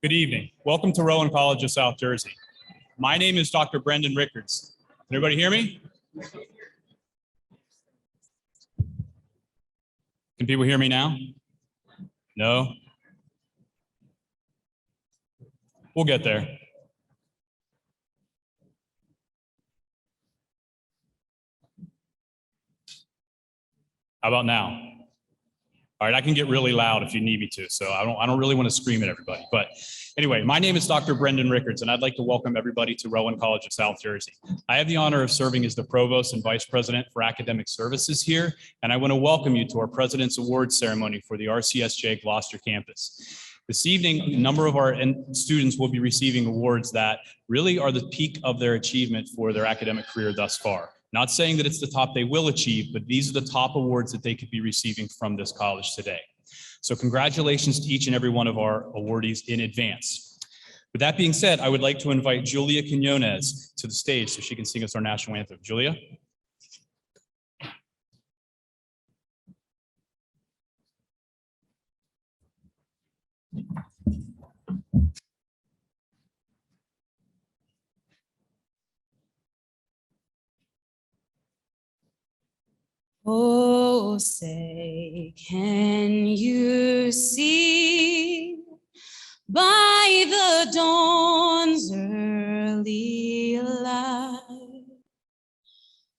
Good evening. Welcome to Rowan College of South Jersey. My name is Dr. Brendan Rickards. Can everybody hear me? Can people hear me now? No? We'll get there. How about now? All right, I can get really loud if you need me to, so I don't really want to scream at everybody. But anyway, my name is Dr. Brendan Rickards, and I'd like to welcome everybody to Rowan College of South Jersey. I have the honor of serving as the Provost and Vice President for Academic Services here, and I want to welcome you to our President's Awards ceremony for the RCSJ Gloucester campus. This evening, a number of our students will be receiving awards that really are the peak of their achievement for their academic career thus far. Not saying that it's the top they will achieve, but these are the top awards that they could be receiving from this college today. So congratulations to each and every one of our awardees in advance. With that being said, I would like to invite Julia Quinones to the stage so she can sing us our national anthem. Julia? Oh, say, can you see by the dawn's early light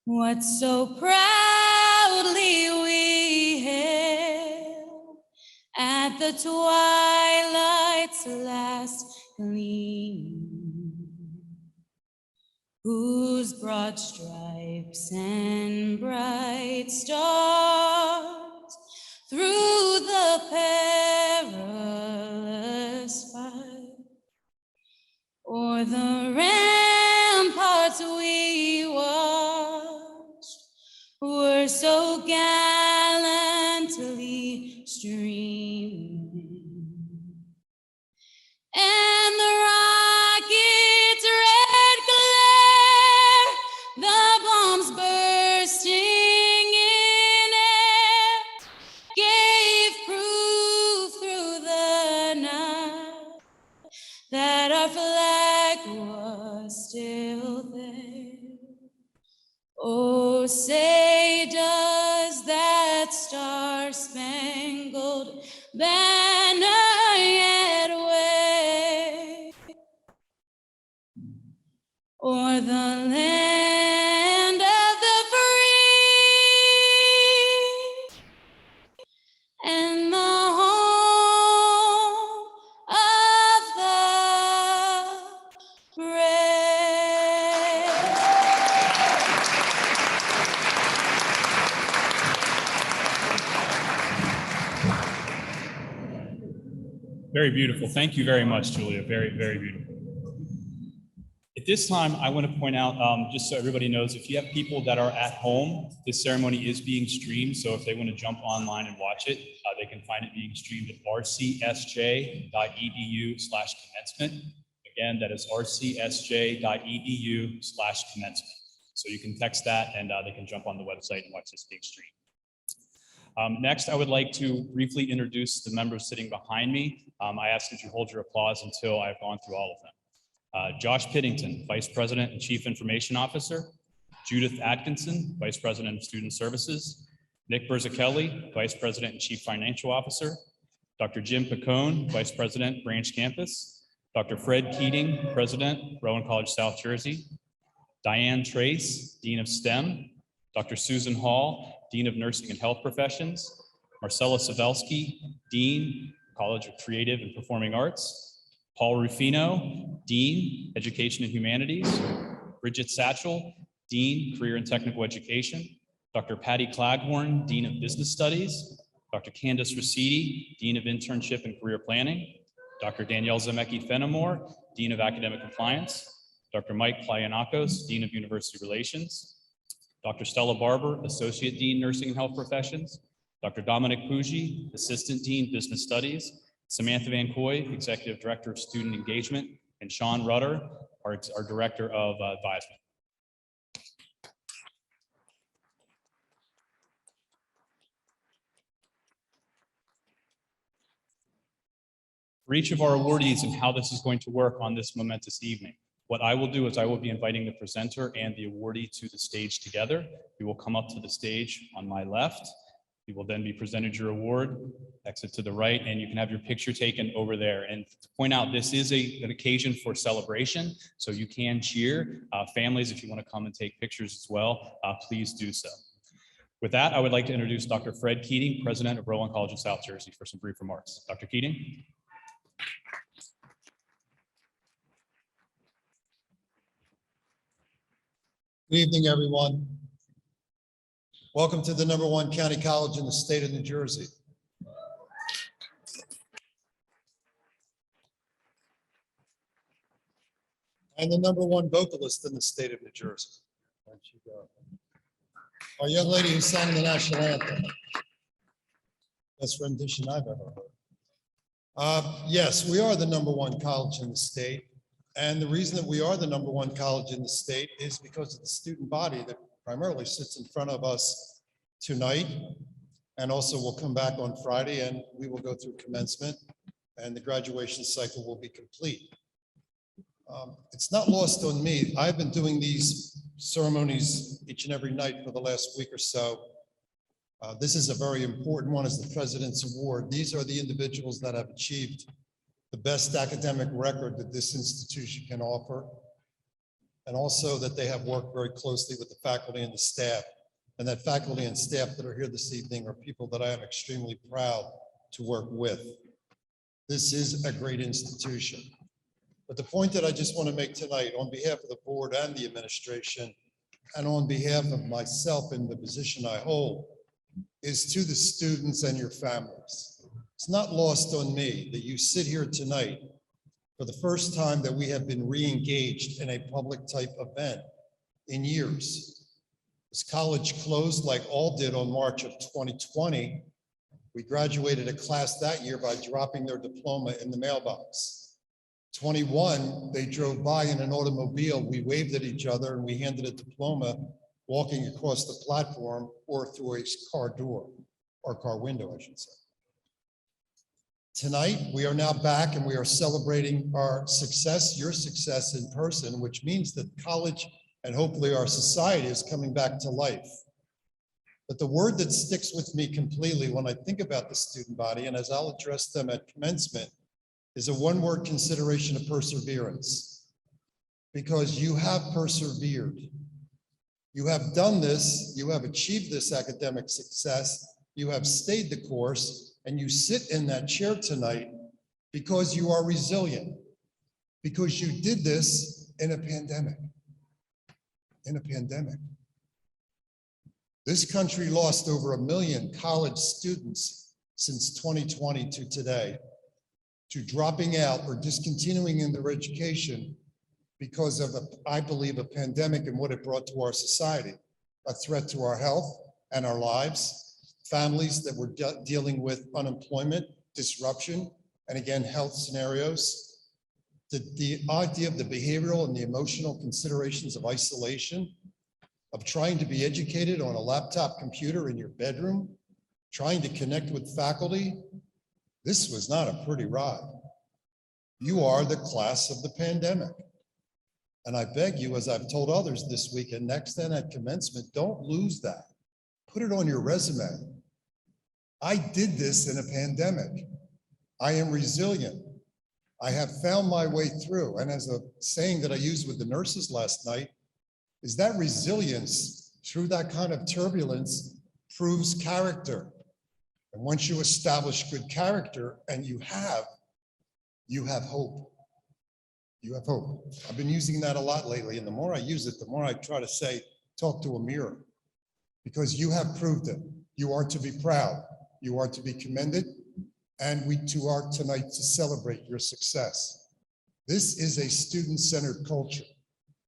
what so proudly we hailed at the twilight's last gleam, whose broad stripes and bright stars through the perilous fight o'er the ramparts we watched were so gallantly streaming, and the rocket's red glare, the bombs bursting in air, gave proof through the night that our flag was still there. Oh, say does that star-spangled banner yet wave o'er the land of the free and the home of the brave? Very beautiful. Thank you very much, Julia. Very, very beautiful. At this time, I want to point out, just so everybody knows, if you have people that are at home, this ceremony is being streamed. So if they want to jump online and watch it, they can find it being streamed at rcsj.edu/commencement. Again, that is rcsj.edu/commencement. So you can text that and they can jump on the website and watch this being streamed. Next, I would like to briefly introduce the members sitting behind me. I ask that you hold your applause until I've gone through all of them. Josh Piddington, Vice President and Chief Information Officer. Judith Atkinson, Vice President of Student Services. Nick Berzachelli, Vice President and Chief Financial Officer. Dr. Jim Picone, Vice President, Branch Campus. Dr. Fred Keating, President, Rowan College, South Jersey. Diane Trace, Dean of STEM. Dr. Susan Hall, Dean of Nursing and Health Professions. Marcella Savelski, Dean, College of Creative and Performing Arts. Paul Rufino, Dean, Education and Humanities. Bridget Satchel, Dean, Career and Technical Education. Dr. Patty Claghorn, Dean of Business Studies. Dr. Candace Rosidi, Dean of Internship and Career Planning. Dr. Danielle Zemecki-Fenimore, Dean of Academic Compliance. Dr. Mike Plyanakos, Dean of University Relations. Dr. Stella Barber, Associate Dean, Nursing and Health Professions. Dr. Dominic Puggi, Assistant Dean, Business Studies. Samantha Van Coy, Executive Director of Student Engagement. And Sean Rutter, our Director of Advisement. For each of our awardees and how this is going to work on this momentous evening, what I will do is I will be inviting the presenter and the awardee to the stage together. You will come up to the stage on my left. You will then be presented your award, exit to the right, and you can have your picture taken over there. And to point out, this is an occasion for celebration, so you can cheer. Families, if you want to come and take pictures as well, please do so. With that, I would like to introduce Dr. Fred Keating, President of Rowan College of South Jersey, for some brief remarks. Dr. Keating. Good evening, everyone. Welcome to the #1 county college in the state of New Jersey. And the #1 vocalist in the state of New Jersey. Where'd she go? Our young lady who sang the national anthem. Best rendition I've ever heard. Yes, we are the #1 college in the state. And the reason that we are the #1 college in the state is because of the student body that primarily sits in front of us tonight. And also we'll come back on Friday and we will go through commencement and the graduation cycle will be complete. It's not lost on me. I've been doing these ceremonies each and every night for the last week or so. This is a very important one, as the President's Award. These are the individuals that have achieved the best academic record that this institution can offer, and also that they have worked very closely with the faculty and the staff. And that faculty and staff that are here this evening are people that I am extremely proud to work with. This is a great institution. But the point that I just want to make tonight, on behalf of the board and the administration, and on behalf of myself in the position I hold, is to the students and your families. It's not lost on me that you sit here tonight for the first time that we have been re-engaged in a public type event in years. This college closed like all did on March of 2020. We graduated a class that year by dropping their diploma in the mailbox. 21, they drove by in an automobile. We waved at each other and we handed a diploma walking across the platform or through a car door, or car window, I should say. Tonight, we are now back and we are celebrating our success, your success in person, which means that college and hopefully our society is coming back to life. But the word that sticks with me completely when I think about the student body, and as I'll address them at commencement, is a one-word consideration of perseverance. Because you have persevered. You have done this, you have achieved this academic success, you have stayed the course, and you sit in that chair tonight because you are resilient, because you did this in a pandemic. In a pandemic. This country lost over 1 million college students since 2020 to today, to dropping out or discontinuing in their education because of, I believe, a pandemic and what it brought to our society, a threat to our health and our lives. Families that were dealing with unemployment, disruption, and again, health scenarios. The idea of the behavioral and the emotional considerations of isolation, of trying to be educated on a laptop computer in your bedroom, trying to connect with faculty. This was not a pretty ride. You are the class of the pandemic. And I beg you, as I've told others this week and next and at commencement, don't lose that. Put it on your resume. I did this in a pandemic. I am resilient. I have found my way through. And as a saying that I used with the nurses last night, is that resilience through that kind of turbulence proves character. And once you establish good character, and you have hope. You have hope. I've been using that a lot lately. And the more I use it, the more I try to say, talk to a mirror. Because you have proved it. You are to be proud. You are to be commended. And we too are tonight to celebrate your success. This is a student-centered culture.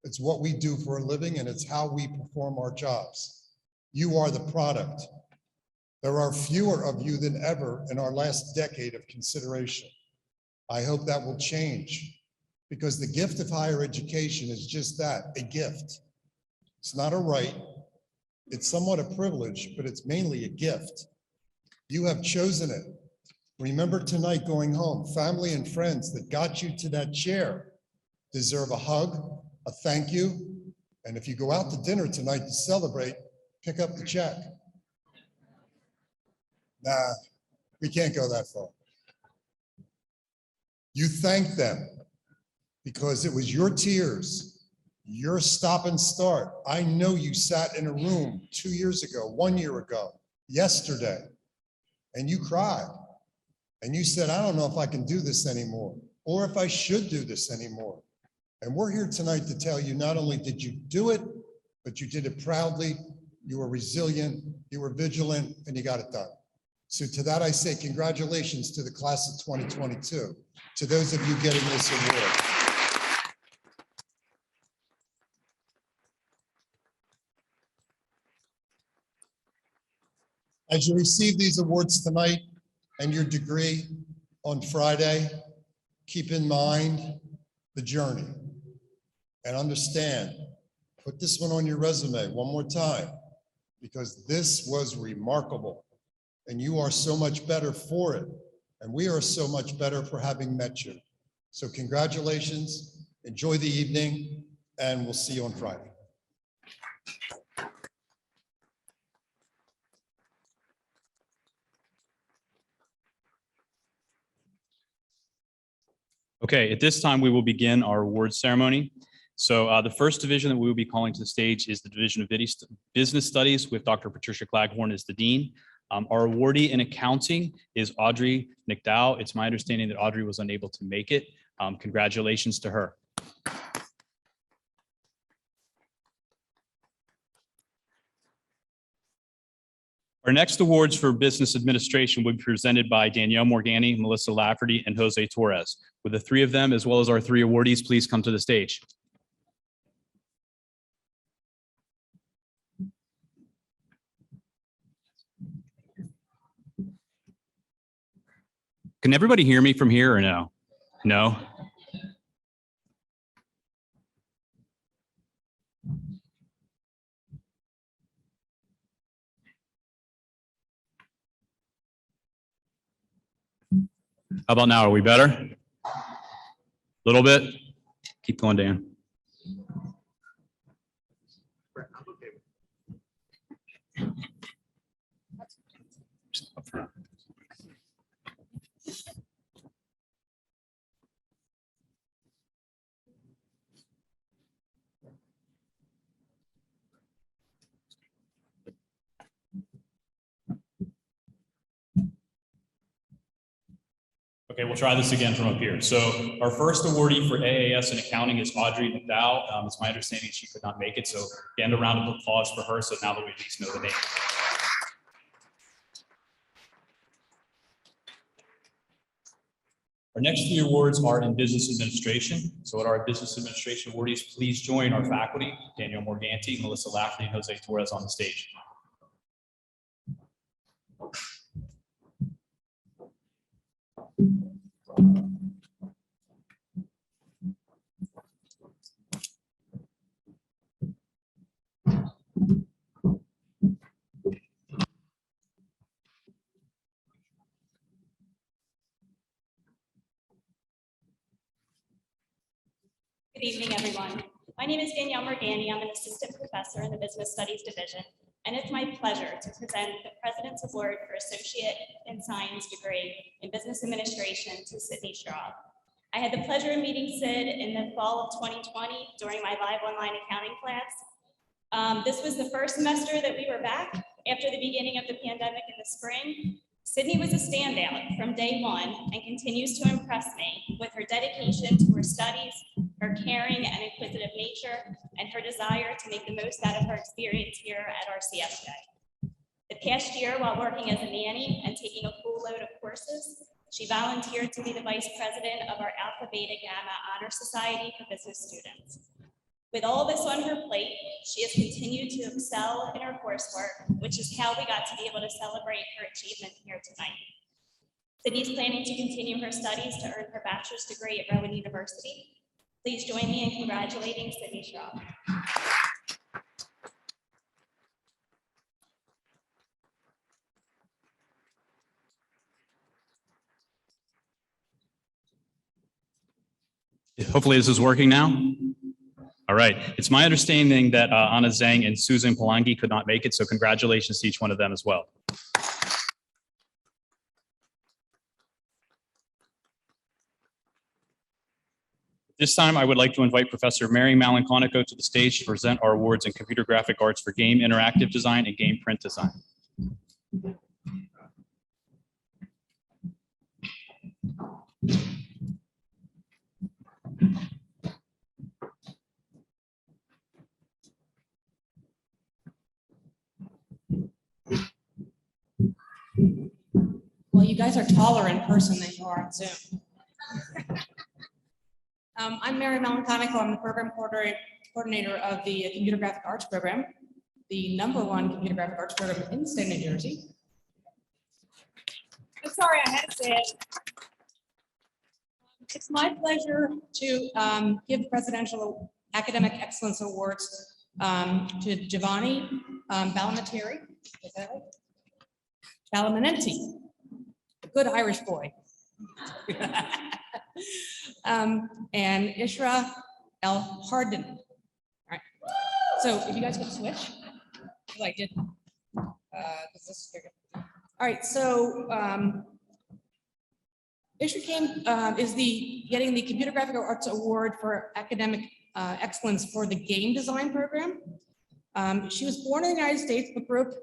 It's what we do for a living, and it's how we perform our jobs. You are the product. There are fewer of you than ever in our last decade of consideration. I hope that will change, because the gift of higher education is just that, a gift. It's not a right. It's somewhat a privilege, but it's mainly a gift. You have chosen it Remember tonight going home, family and friends that got you to that chair deserve a hug, a thank you. And if you go out to dinner tonight to celebrate, pick up the check. Nah, we can't go that far. You thank them because it was your tears, your stop and start. I know you sat in a room 2 years ago, 1 year ago, yesterday, and you cried. And you said, I don't know if I can do this anymore, or if I should do this anymore. And we're here tonight to tell you, not only did you do it, but you did it proudly, you were resilient, you were vigilant, and you got it done. So to that I say congratulations to the class of 2022, to those of you getting this award. As you receive these awards tonight and your degree on Friday, keep in mind the journey and understand, put this one on your resume one more time, because this was remarkable and you are so much better for it. And we are so much better for having met you. So congratulations, enjoy the evening, and we'll see you on Friday. Okay, at this time, we will begin our awards ceremony. So the first division that we will be calling to the stage is the Division of Business Studies with Dr. Patricia Claghorn as the Dean. Our awardee in accounting is Audrey McDowell. It's my understanding that Audrey was unable to make it. Congratulations to her. Our next awards for business administration will be presented by Danielle Morgani, Melissa Lafferty, and Jose Torres. With the three of them, as well as our three awardees, please come to the stage. Can everybody hear me from here or no? No? How about now? Are we better? A little bit? Keep going, Dan. Okay, we'll try this again from up here. So our first awardee for AAS in accounting is Audrey McDowell. It's my understanding she could not make it. So again, a round of applause for her. So now that we at least know the name. Our next three awards are in business administration. So at our business administration awardees, please join our faculty, Danielle Morganti, Melissa Lafferty, and Jose Torres on the stage. Good evening, everyone. My name is Danielle Morgani. I'm an assistant professor in the Business Studies Division, and it's my pleasure to present the President's Award for Associate in Science degree in Business Administration to Sydney Straub. I had the pleasure of meeting Sid in the fall of 2020 during my live online accounting class. This was the first semester that we were back after the beginning of the pandemic in the spring. Sydney was a standout from day one and continues to impress me with her dedication to her studies, her caring and inquisitive nature, and her desire to make the most out of her experience here at RCSJ. The past year, while working as a nanny and taking a full load of courses, she volunteered to be the vice president of our Alpha Beta Gamma Honor Society for business students. With all this on her plate, she has continued to excel in her coursework, which is how we got to be able to celebrate her achievement here tonight. Sydney's planning to continue her studies to earn her bachelor's degree at Rowan University. Please join me in congratulating Sydney Straub. Hopefully this is working now. All right. It's my understanding that Anna Zhang and Susan Palangi could not make it, so congratulations to each one of them as well. This time, I would like to invite Professor Mary Malanconico to the stage to present our awards in computer graphic arts for game interactive design and game print design. Well, you guys are taller in person than you are on Zoom. I'm Mary Malanconico. I'm the program coordinator of the Computer Graphic Arts program, the #1 computer graphic arts program in the state of New Jersey. I'm sorry, I had to say it. It's my pleasure to give Presidential Academic Excellence Awards to Giovanni Balamintieri. Is that right? Balaminenti, a good Irish boy. And Ishra El Hardin. All right. So if you guys could switch, I did. All right. So Ishra is getting the Computer Graphic Arts Award for Academic Excellence for the Game Design program. She was born in the United States, but grew up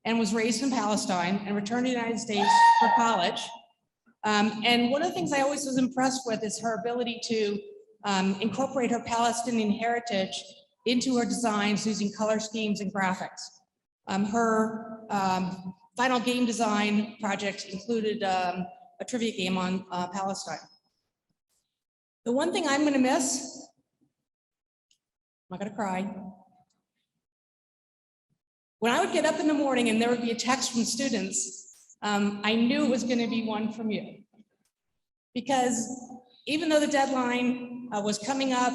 and was raised in Palestine and returned to the United States for college. And one of the things I always was impressed with is her ability to incorporate her Palestinian heritage into her designs using color schemes and graphics. Her final game design project included a trivia game on Palestine. The one thing I'm going to miss, I'm not going to cry. When I would get up in the morning and there would be a text from students, I knew it was going to be one from you. Because even though the deadline was coming up,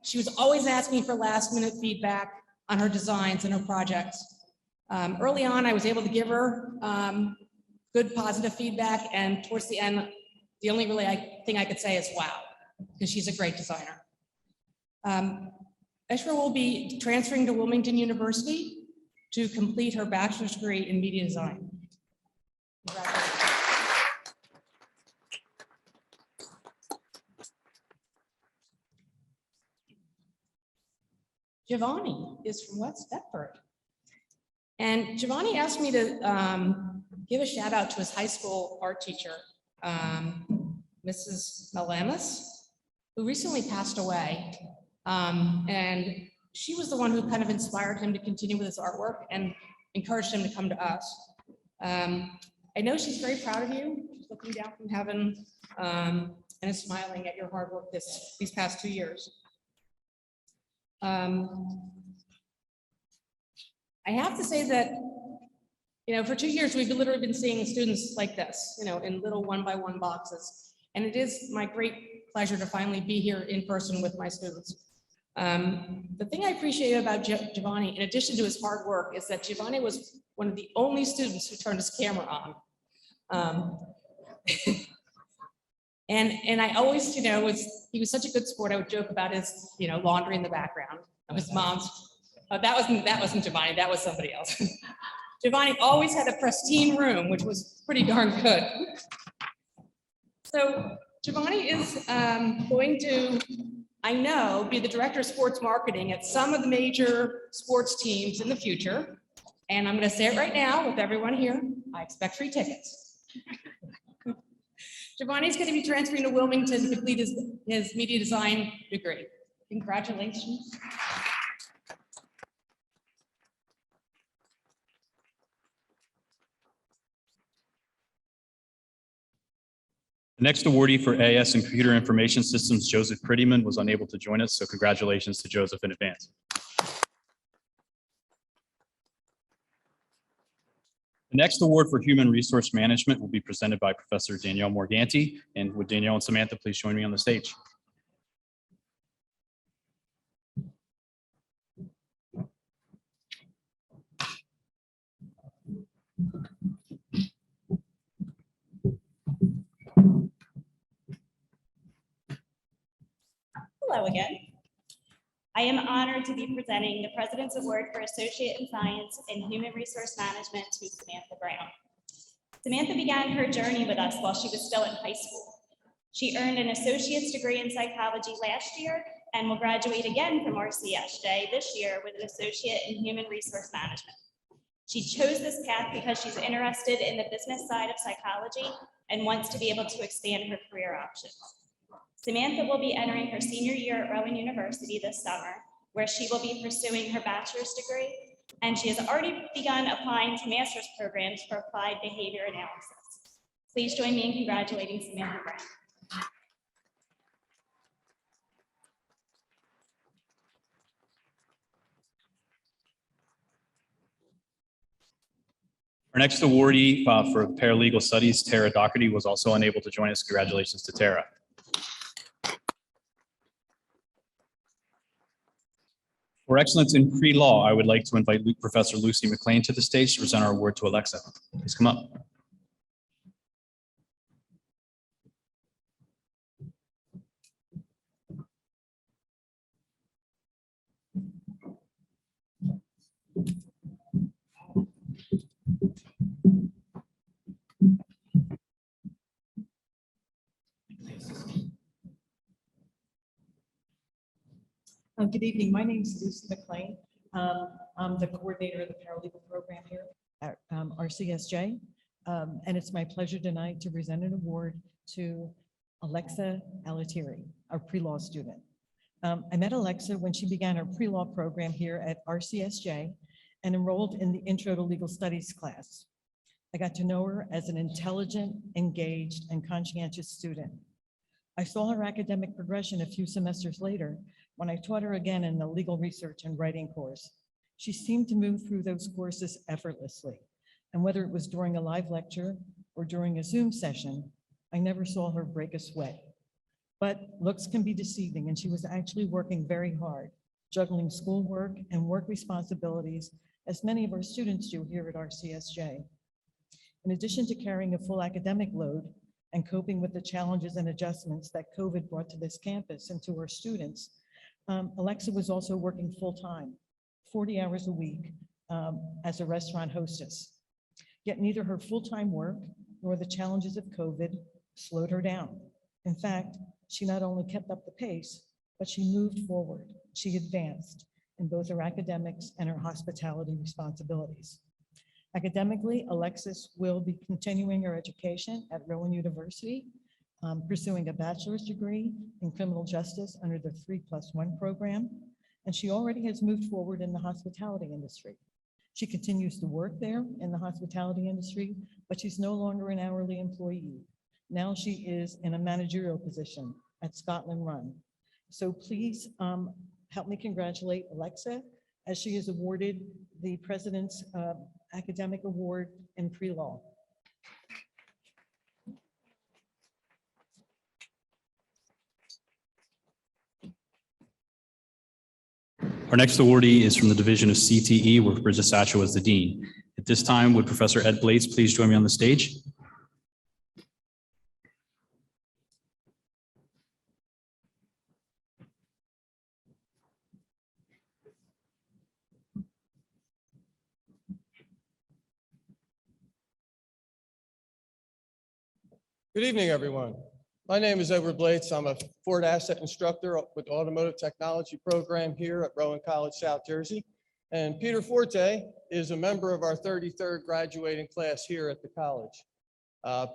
she was always asking for last-minute feedback on her designs and her projects. Early on, I was able to give her good positive feedback, and towards the end, the only really thing I could say is wow, because she's a great designer. Ishra will be transferring to Wilmington University to complete her bachelor's degree in media design. Congratulations. Giovanni is from West Thetford. And Giovanni asked me to give a shout out to his high school art teacher, Mrs. Malamis, who recently passed away. And she was the one who kind of inspired him to continue with his artwork and encouraged him to come to us. I know she's very proud of you. She's looking down from heaven and is smiling at your hard work these past 2 years. I have to say that, for 2 years, we've literally been seeing students like this, in little 1-by-1 boxes. And it is my great pleasure to finally be here in person with my students. The thing I appreciate about Giovanni, in addition to his hard work, is that Giovanni was one of the only students who turned his camera on. And I always, he was such a good sport. I would joke about his, laundry in the background of his mom's. That wasn't Giovanni, that was somebody else. Giovanni always had a pristine room, which was pretty darn good. So Giovanni is going to, I know, be the director of sports marketing at some of the major sports teams in the future. And I'm going to say it right now with everyone here, I expect free tickets. Giovanni's going to be transferring to Wilmington to complete his media design degree. Congratulations. The next awardee for AS in Computer Information Systems, Joseph Prettyman, was unable to join us, so congratulations to Joseph in advance. The next award for Human Resource Management will be presented by Professor Danielle Morganti. And would Danielle and Samantha please join me on the stage? Hello again. I am honored to be presenting the President's Award for Associate in Science and Human Resource Management to Samantha Brown. Samantha began her journey with us while she was still in high school. She earned an associate's degree in psychology last year and will graduate again from RCSJ this year with an associate in human resource management. She chose this path because she's interested in the business side of psychology and wants to be able to expand her career options. Samantha will be entering her senior year at Rowan University this summer, where she will be pursuing her bachelor's degree, and she has already begun applying to master's programs for applied behavior analysis. Please join me in congratulating Samantha Brown. Our next awardee for paralegal studies, Tara Doherty, was also unable to join us. Congratulations to Tara. For excellence in pre-law, I would like to invite Professor Lucy McLean to the stage to present our award to Alexa. Please come up. Good evening. My name is Lucy McLean. I'm the coordinator of the paralegal program here at RCSJ. And it's my pleasure tonight to present an award to Alexa Alatieri, our pre-law student. I met Alexa when she began her pre-law program here at RCSJ and enrolled in the Intro to Legal Studies class. I got to know her as an intelligent, engaged, and conscientious student. I saw her academic progression a few semesters later when I taught her again in the legal research and writing course. She seemed to move through those courses effortlessly. And whether it was during a live lecture or during a Zoom session, I never saw her break a sweat. But looks can be deceiving, and she was actually working very hard, juggling schoolwork and work responsibilities, as many of our students do here at RCSJ. In addition to carrying a full academic load and coping with the challenges and adjustments that COVID brought to this campus and to our students, Alexa was also working full-time, 40 hours a week as a restaurant hostess. Yet neither her full-time work nor the challenges of COVID slowed her down. In fact, she not only kept up the pace, but she moved forward. She advanced in both her academics and her hospitality responsibilities. Academically, Alexis will be continuing her education at Rowan University, pursuing a bachelor's degree in criminal justice under the 3+1 program, and she already has moved forward in the hospitality industry. She continues to work there in the hospitality industry, but she's no longer an hourly employee. Now she is in a managerial position at Scotland Run. So please help me congratulate Alexa as she is awarded the President's Academic Award in Pre-Law. Our next awardee is from the Division of CTE, where Bridget Satchel is the Dean. At this time, would Professor Ed Blades please join me on the stage? Good evening, everyone. My name is Edward Blades. I'm a Ford Asset Instructor with the Automotive Technology Program here at Rowan College, South Jersey. And Peter Forte is a member of our 33rd graduating class here at the college.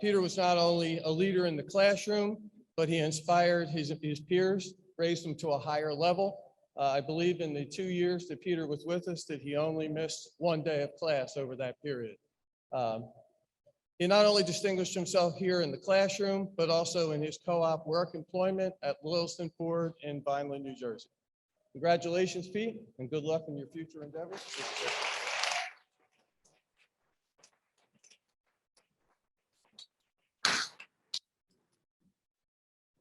Peter was not only a leader in the classroom, but he inspired his peers, raised them to a higher level. I believe in the 2 years that Peter was with us that he only missed one day of class over that period. He not only distinguished himself here in the classroom, but also in his co-op work employment at Williston Ford in Vineland, New Jersey. Congratulations, Pete, and good luck in your future endeavors.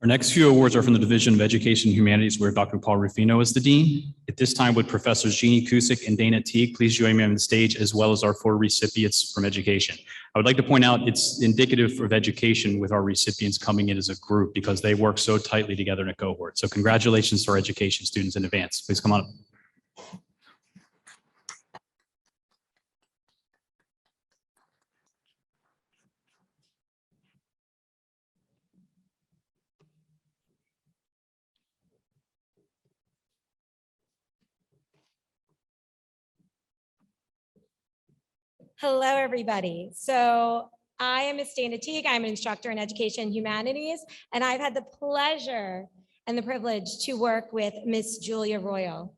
Our next few awards are from the Division of Education and Humanities, where Dr. Paul Rufino is the dean. At this time, would Professors Jeannie Cusick and Dana Teague please join me on the stage, as well as our 4 recipients from education. I would like to point out it's indicative of education with our recipients coming in as a group because they work so tightly together in a cohort. So congratulations to our education students in advance. Please come on up. Hello, everybody. So I am Ms. Dana Teague. I'm an instructor in education and humanities, and I've had the pleasure and the privilege to work with Ms. Julia Royal.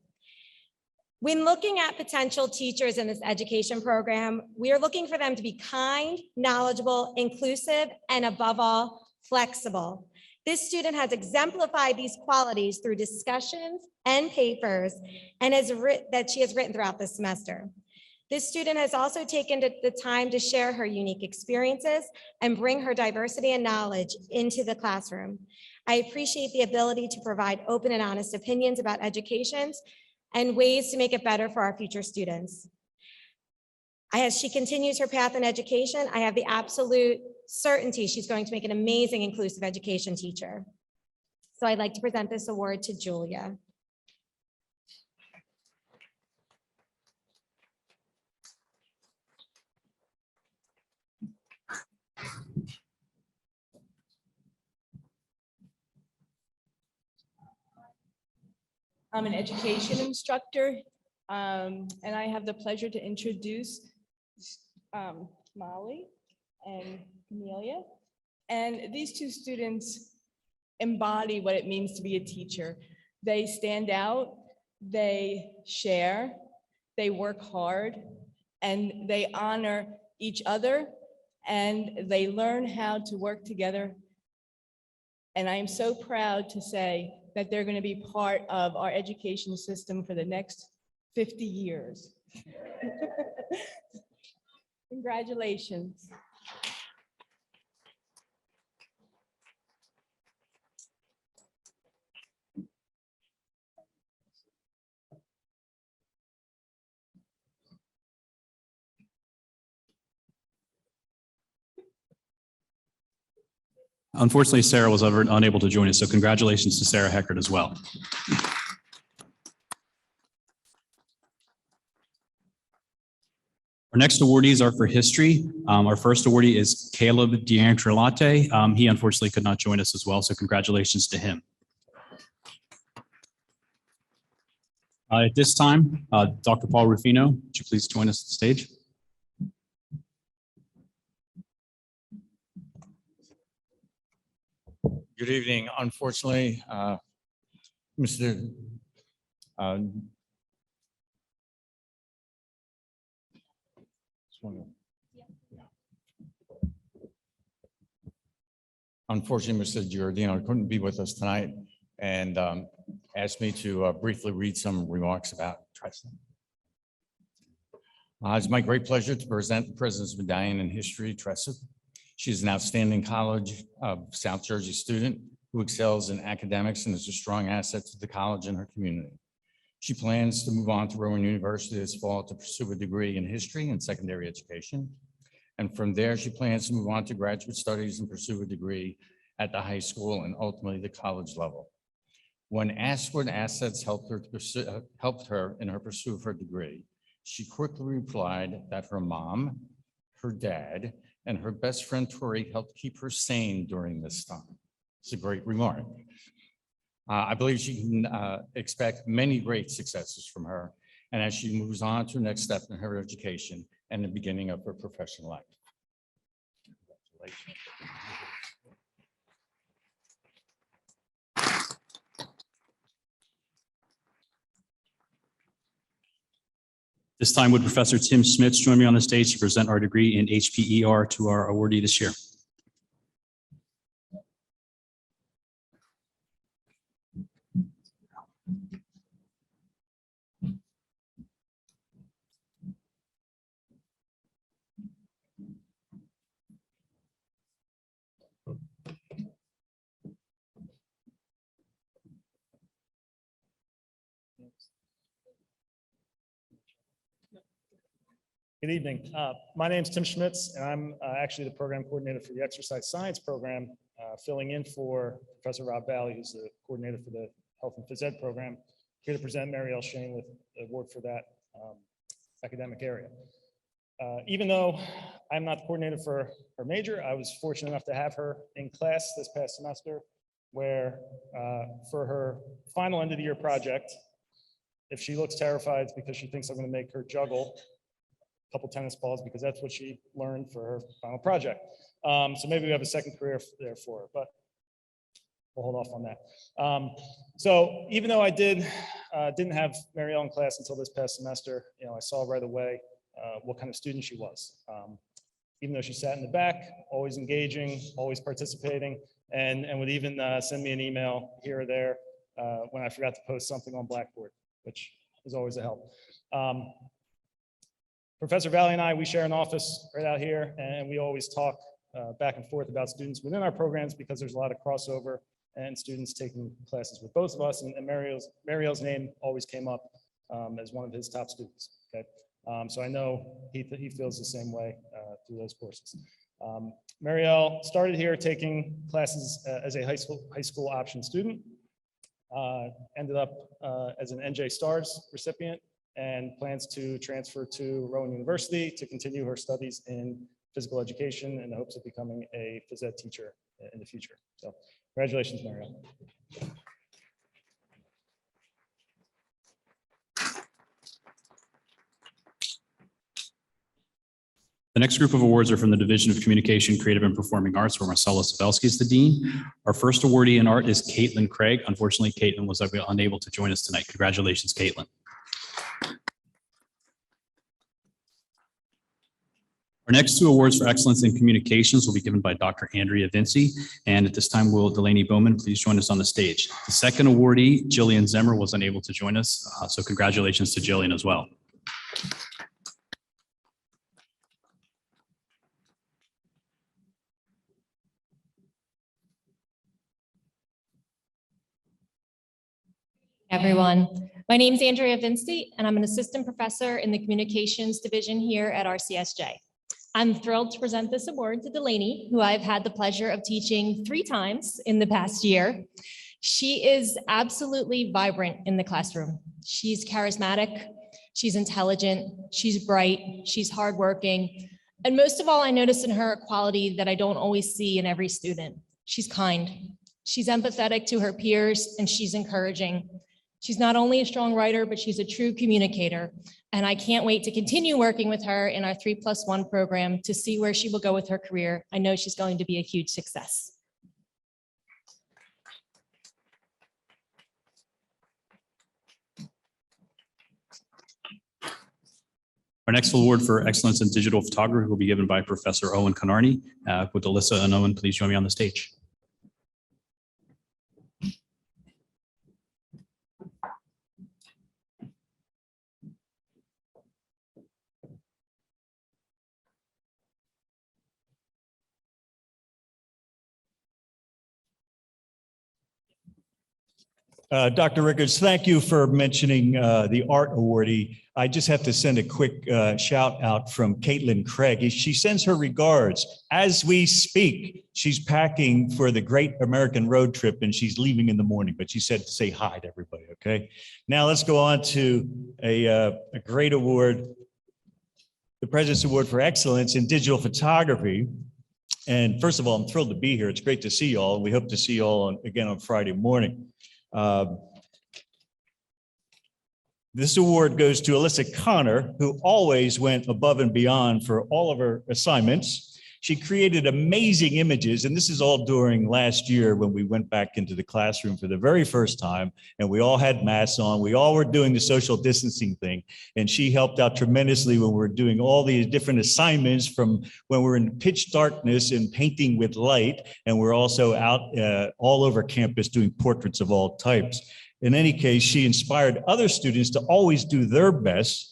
When looking at potential teachers in this education program, we are looking for them to be kind, knowledgeable, inclusive, and above all, flexible. This student has exemplified these qualities through discussions and papers and that she has written throughout the semester. This student has also taken the time to share her unique experiences and bring her diversity and knowledge into the classroom. I appreciate the ability to provide open and honest opinions about education and ways to make it better for our future students. As she continues her path in education, I have the absolute certainty she's going to make an amazing inclusive education teacher. So I'd like to present this award to Julia. I'm an education instructor, and I have the pleasure to introduce Molly and Amelia. And these 2 students embody what it means to be a teacher. They stand out, they share, they work hard, and they honor each other, and they learn how to work together. And I am so proud to say that they're going to be part of our education system for the next 50 years. Congratulations. Unfortunately, Sarah was unable to join us, so congratulations to Sarah Heckert as well. Our next awardees are for history. Our first awardee is Caleb D'Antrelate. He unfortunately could not join us as well, so congratulations to him. At this time, Dr. Paul Rufino, would you please join us on the stage? Good evening. Unfortunately, Unfortunately, Mr. Giordino couldn't be with us tonight and asked me to briefly read some remarks about Tristan. It's my great pleasure to present the President's Medallion in History, Tressa. She's an outstanding College of South Jersey student who excels in academics and is a strong asset to the college and her community. She plans to move on to Rowan University this fall to pursue a degree in history and secondary education. And from there, she plans to move on to graduate studies and pursue a degree at the high school and ultimately the college level. When asked what assets helped her in her pursuit of her degree, she quickly replied that her mom, her dad, and her best friend Tori helped keep her sane during this time. It's a great remark. I believe she can expect many great successes from her, and as she moves on to the next step in her education and the beginning of her professional life. Congratulations. This time, would Professor Tim Schmitz join me on the stage to present our degree in HPER to our awardee this year? Good evening. My name is Tim Schmitz, and I'm actually the program coordinator for the exercise science program, filling in for Professor Rob Valley, who's the coordinator for the health and phys ed program. Here to present Marielle Shane with the award for that academic area. Even though I'm not the coordinator for her major, I was fortunate enough to have her in class this past semester, where for her final end of the year project, if she looks terrified, it's because she thinks I'm going to make her juggle a couple tennis balls, because that's what she learned for her final project. So maybe we have a second career there for her, but we'll hold off on that. So even though I didn't have Marielle in class until this past semester, I saw right away what kind of student she was. Even though she sat in the back, always engaging, always participating, and would even send me an email here or there when I forgot to post something on Blackboard, which is always a help. Professor Valley and I, we share an office right out here, and we always talk back and forth about students within our programs, because there's a lot of crossover and students taking classes with both of us, and Marielle's name always came up as one of his top students. Okay, so I know he feels the same way through those courses. Marielle started here taking classes as a high school option student, ended up as an NJ STARS recipient, and plans to transfer to Rowan University to continue her studies in physical education in the hopes of becoming a phys ed teacher in the future. So congratulations, Marielle. The next group of awards are from the Division of Communication, Creative and Performing Arts, where Marcella Sabelsky is the dean. Our first awardee in art is Caitlin Craig. Unfortunately, Caitlin was unable to join us tonight. Congratulations, Caitlin. Our next two awards for excellence in communications will be given by Dr. Andrea Vinci. And at this time, will Delaney Bowman please join us on the stage. The second awardee, Jillian Zemmer, was unable to join us. So congratulations to Jillian as well. Everyone. My name is Andrea Vinci, and I'm an assistant professor in the communications division here at RCSJ. I'm thrilled to present this award to Delaney, who I've had the pleasure of teaching 3 times in the past year. She is absolutely vibrant in the classroom. She's charismatic, she's intelligent, she's bright, she's hardworking, and most of all, I notice in her a quality that I don't always see in every student. She's kind, she's empathetic to her peers, and she's encouraging. She's not only a strong writer, but she's a true communicator. And I can't wait to continue working with her in our 3+1 program to see where she will go with her career. I know she's going to be a huge success. Our next award for excellence in digital photography will be given by Professor Owen Conarney. Would Alyssa and Owen please join me on the stage? Dr. Rickards, thank you for mentioning the art awardee. I just have to send a quick shout out from Caitlin Craig. She sends her regards. As we speak, she's packing for the Great American Road Trip and she's leaving in the morning, but she said to say hi to everybody, okay? Now let's go on to a great award, the President's Award for Excellence in Digital Photography. And first of all, I'm thrilled to be here. It's great to see you all. We hope to see you all again on Friday morning. This award goes to Alyssa Connor, who always went above and beyond for all of her assignments. She created amazing images, and this is all during last year when we went back into the classroom for the very first time, and we all had masks on. We all were doing the social distancing thing, and she helped out tremendously when we were doing all these different assignments from when we're in pitch darkness and painting with light, and we're also out all over campus doing portraits of all types. In any case, she inspired other students to always do their best.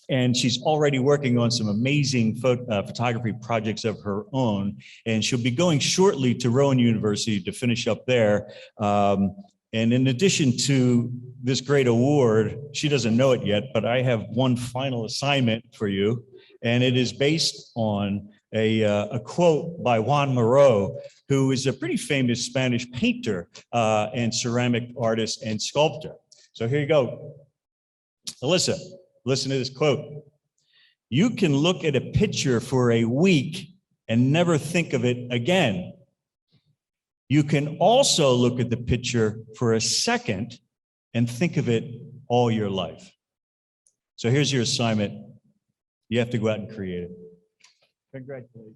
And she's already working on some amazing photography projects of her own. And she'll be going shortly to Rowan University to finish up there. And in addition to this great award. She doesn't know it yet, but I have one final assignment for you. And it is based on a quote by Juan Moreau, who is a pretty famous Spanish painter and ceramic artist and sculptor. So here you go. Alyssa, listen to this quote. You can look at a picture for a week and never think of it again. You can also look at the picture for a second and think of it all your life. So here's your assignment. You have to go out and create it. Congratulations.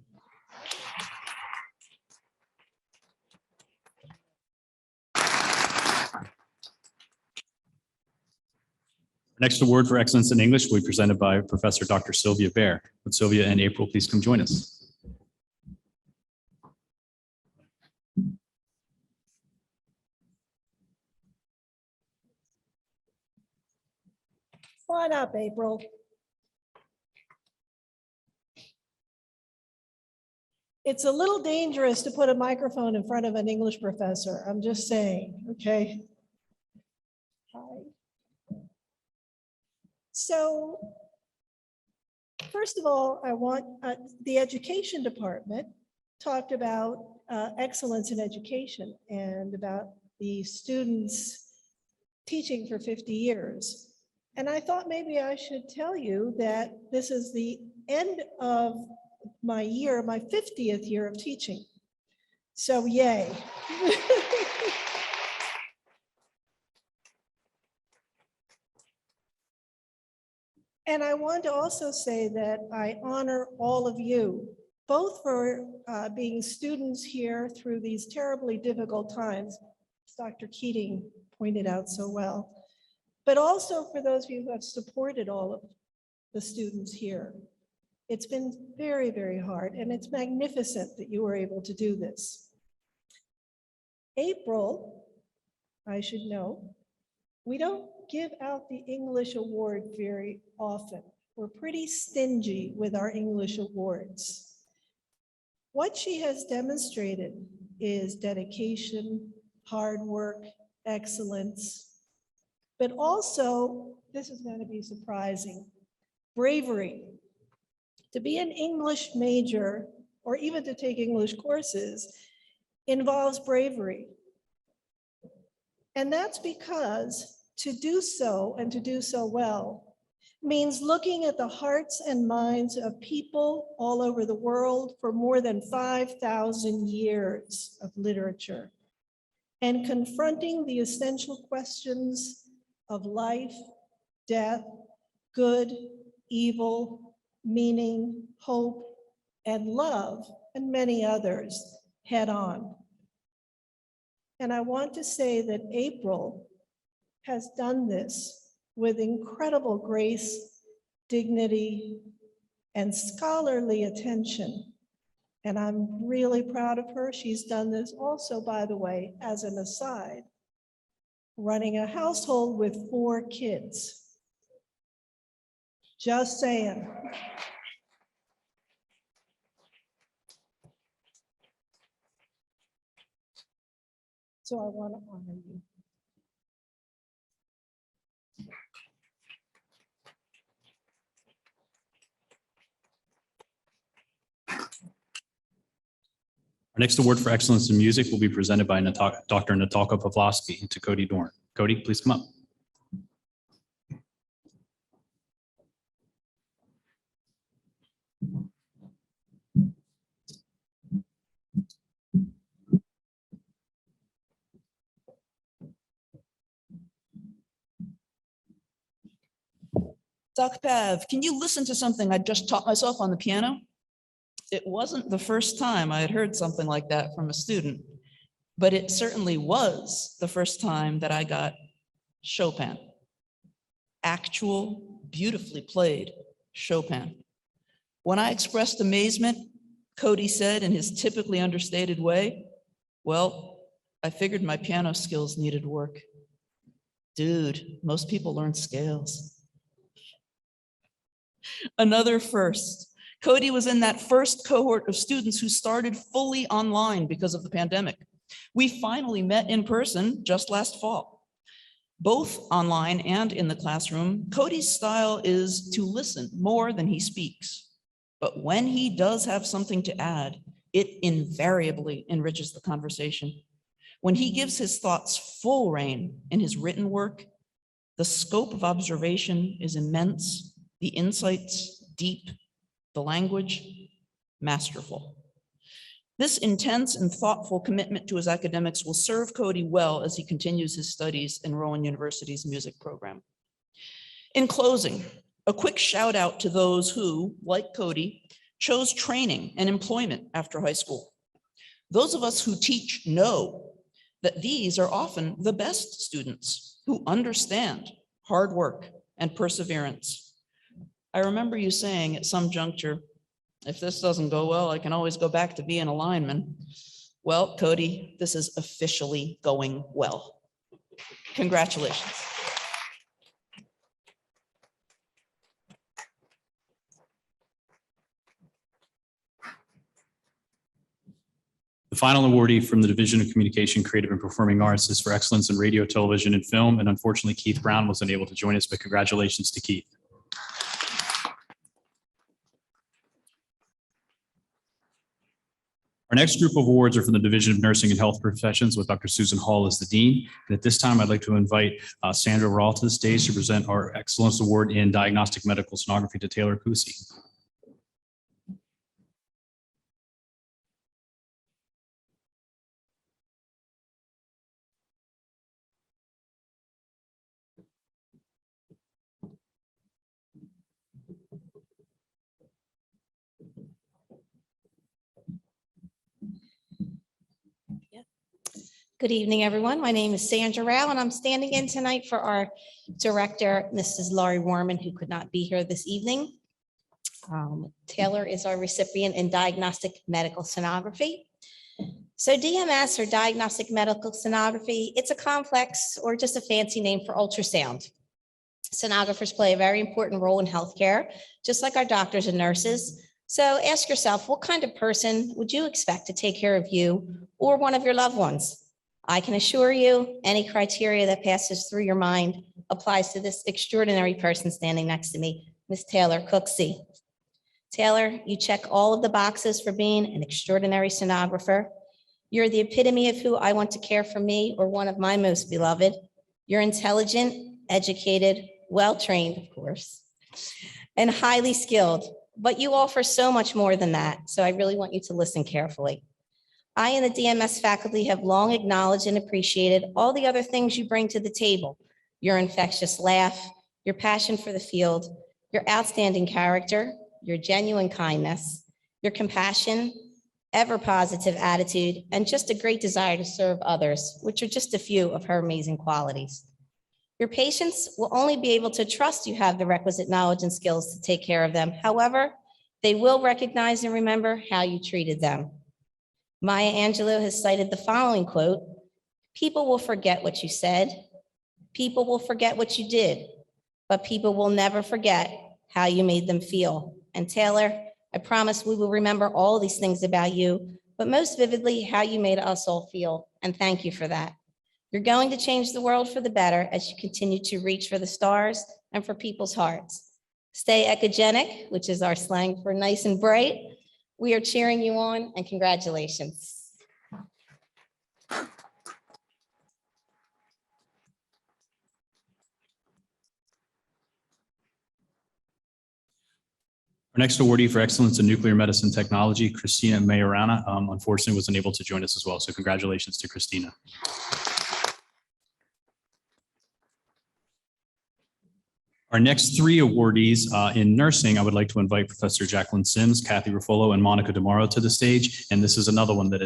Next award for excellence in English will be presented by Professor Dr. Sylvia Baer. Would Sylvia and April please come join us? Slide up, April. It's a little dangerous to put a microphone in front of an English professor. I'm just saying, okay? Hi. So, first of all, I want the education department talked about excellence in education and about the students teaching for 50 years. And I thought maybe I should tell you that this is the end of my year, my 50th year of teaching. So yay. And I want to also say that I honor all of you, both for being students here through these terribly difficult times, as Dr. Keating pointed out so well, but also for those of you who have supported all of the students here. It's been very, very hard, and it's magnificent that you were able to do this. April, I should know, we don't give out the English award very often. We're pretty stingy with our English awards. What she has demonstrated is dedication, hard work, excellence, but also, this is going to be surprising, bravery. To be an English major, or even to take English courses, involves bravery. And that's because to do so, and to do so well, means looking at the hearts and minds of people all over the world for more than 5,000 years of literature, and confronting the essential questions of life, death, good, evil, meaning, hope, and love, and many others head on. And I want to say that April has done this with incredible grace, dignity, and scholarly attention. And I'm really proud of her. She's done this also, by the way, as an aside, running a household with 4 kids. Just saying. So I want to honor you. Our next award for excellence in music will be presented by Dr. Natalka Pavlovsky to Cody Dorn. Cody, please come up. Doc Pav, can you listen to something I just taught myself on the piano? It wasn't the first time I had heard something like that from a student, but it certainly was the first time that I got Chopin. Actual, beautifully played Chopin. When I expressed amazement, Cody said in his typically understated way, well, I figured my piano skills needed work. Dude, most people learn scales. Another first. Cody was in that first cohort of students who started fully online because of the pandemic. We finally met in person just last fall. Both online and in the classroom, Cody's style is to listen more than he speaks. But when he does have something to add, it invariably enriches the conversation. When he gives his thoughts full rein in his written work, the scope of observation is immense, the insights deep, the language masterful. This intense and thoughtful commitment to his academics will serve Cody well as he continues his studies in Rowan University's music program. In closing, a quick shout out to those who, like Cody, chose training and employment after high school. Those of us who teach know that these are often the best students who understand hard work and perseverance. I remember you saying at some juncture, if this doesn't go well, I can always go back to being a lineman. Well, Cody, this is officially going well. Congratulations. The final awardee from the Division of Communication, Creative and Performing Arts is for excellence in radio, television, and film. And unfortunately, Keith Brown was unable to join us, but congratulations to Keith. Our next group of awards are from the Division of Nursing and Health Professions with Dr. Susan Hall as the Dean. And at this time, I'd like to invite Sandra Rawl to the stage to present our Excellence Award in Diagnostic Medical Sonography to Taylor Kusi. Good evening, everyone. My name is Sandra Rao, and I'm standing in tonight for our director, Mrs. Laurie Warman, who could not be here this evening. Taylor is our recipient in diagnostic medical sonography. So DMS, or diagnostic medical sonography, it's a complex or just a fancy name for ultrasound. Sonographers play a very important role in healthcare, just like our doctors and nurses. So ask yourself, what kind of person would you expect to take care of you or one of your loved ones? I can assure you, any criteria that passes through your mind applies to this extraordinary person standing next to me, Ms. Taylor Cooksey. Taylor, you check all of the boxes for being an extraordinary sonographer. You're the epitome of who I want to care for me or one of my most beloved. You're intelligent, educated, well-trained, of course, and highly skilled, but you offer so much more than that. So I really want you to listen carefully. I and the DMS faculty have long acknowledged and appreciated all the other things you bring to the table: your infectious laugh, your passion for the field, your outstanding character, your genuine kindness, your compassion, ever positive attitude, and just a great desire to serve others, which are just a few of her amazing qualities. Your patients will only be able to trust you have the requisite knowledge and skills to take care of them. However, they will recognize and remember how you treated them. Maya Angelou has cited the following quote: "People will forget what you said, people will forget what you did, but people will never forget how you made them feel." And Taylor, I promise we will remember all these things about you, but most vividly, how you made us all feel. And thank you for that. You're going to change the world for the better as you continue to reach for the stars and for people's hearts. Stay echogenic, which is our slang for nice and bright. We are cheering you on, and congratulations. Our next awardee for excellence in nuclear medicine technology, Christina Majorana, unfortunately was unable to join us as well. So congratulations to Christina. Our next three awardees in nursing, I would like to invite Professor Jacqueline Sims, Kathy Ruffolo, and Monica DeMauro to the stage. And this is another one that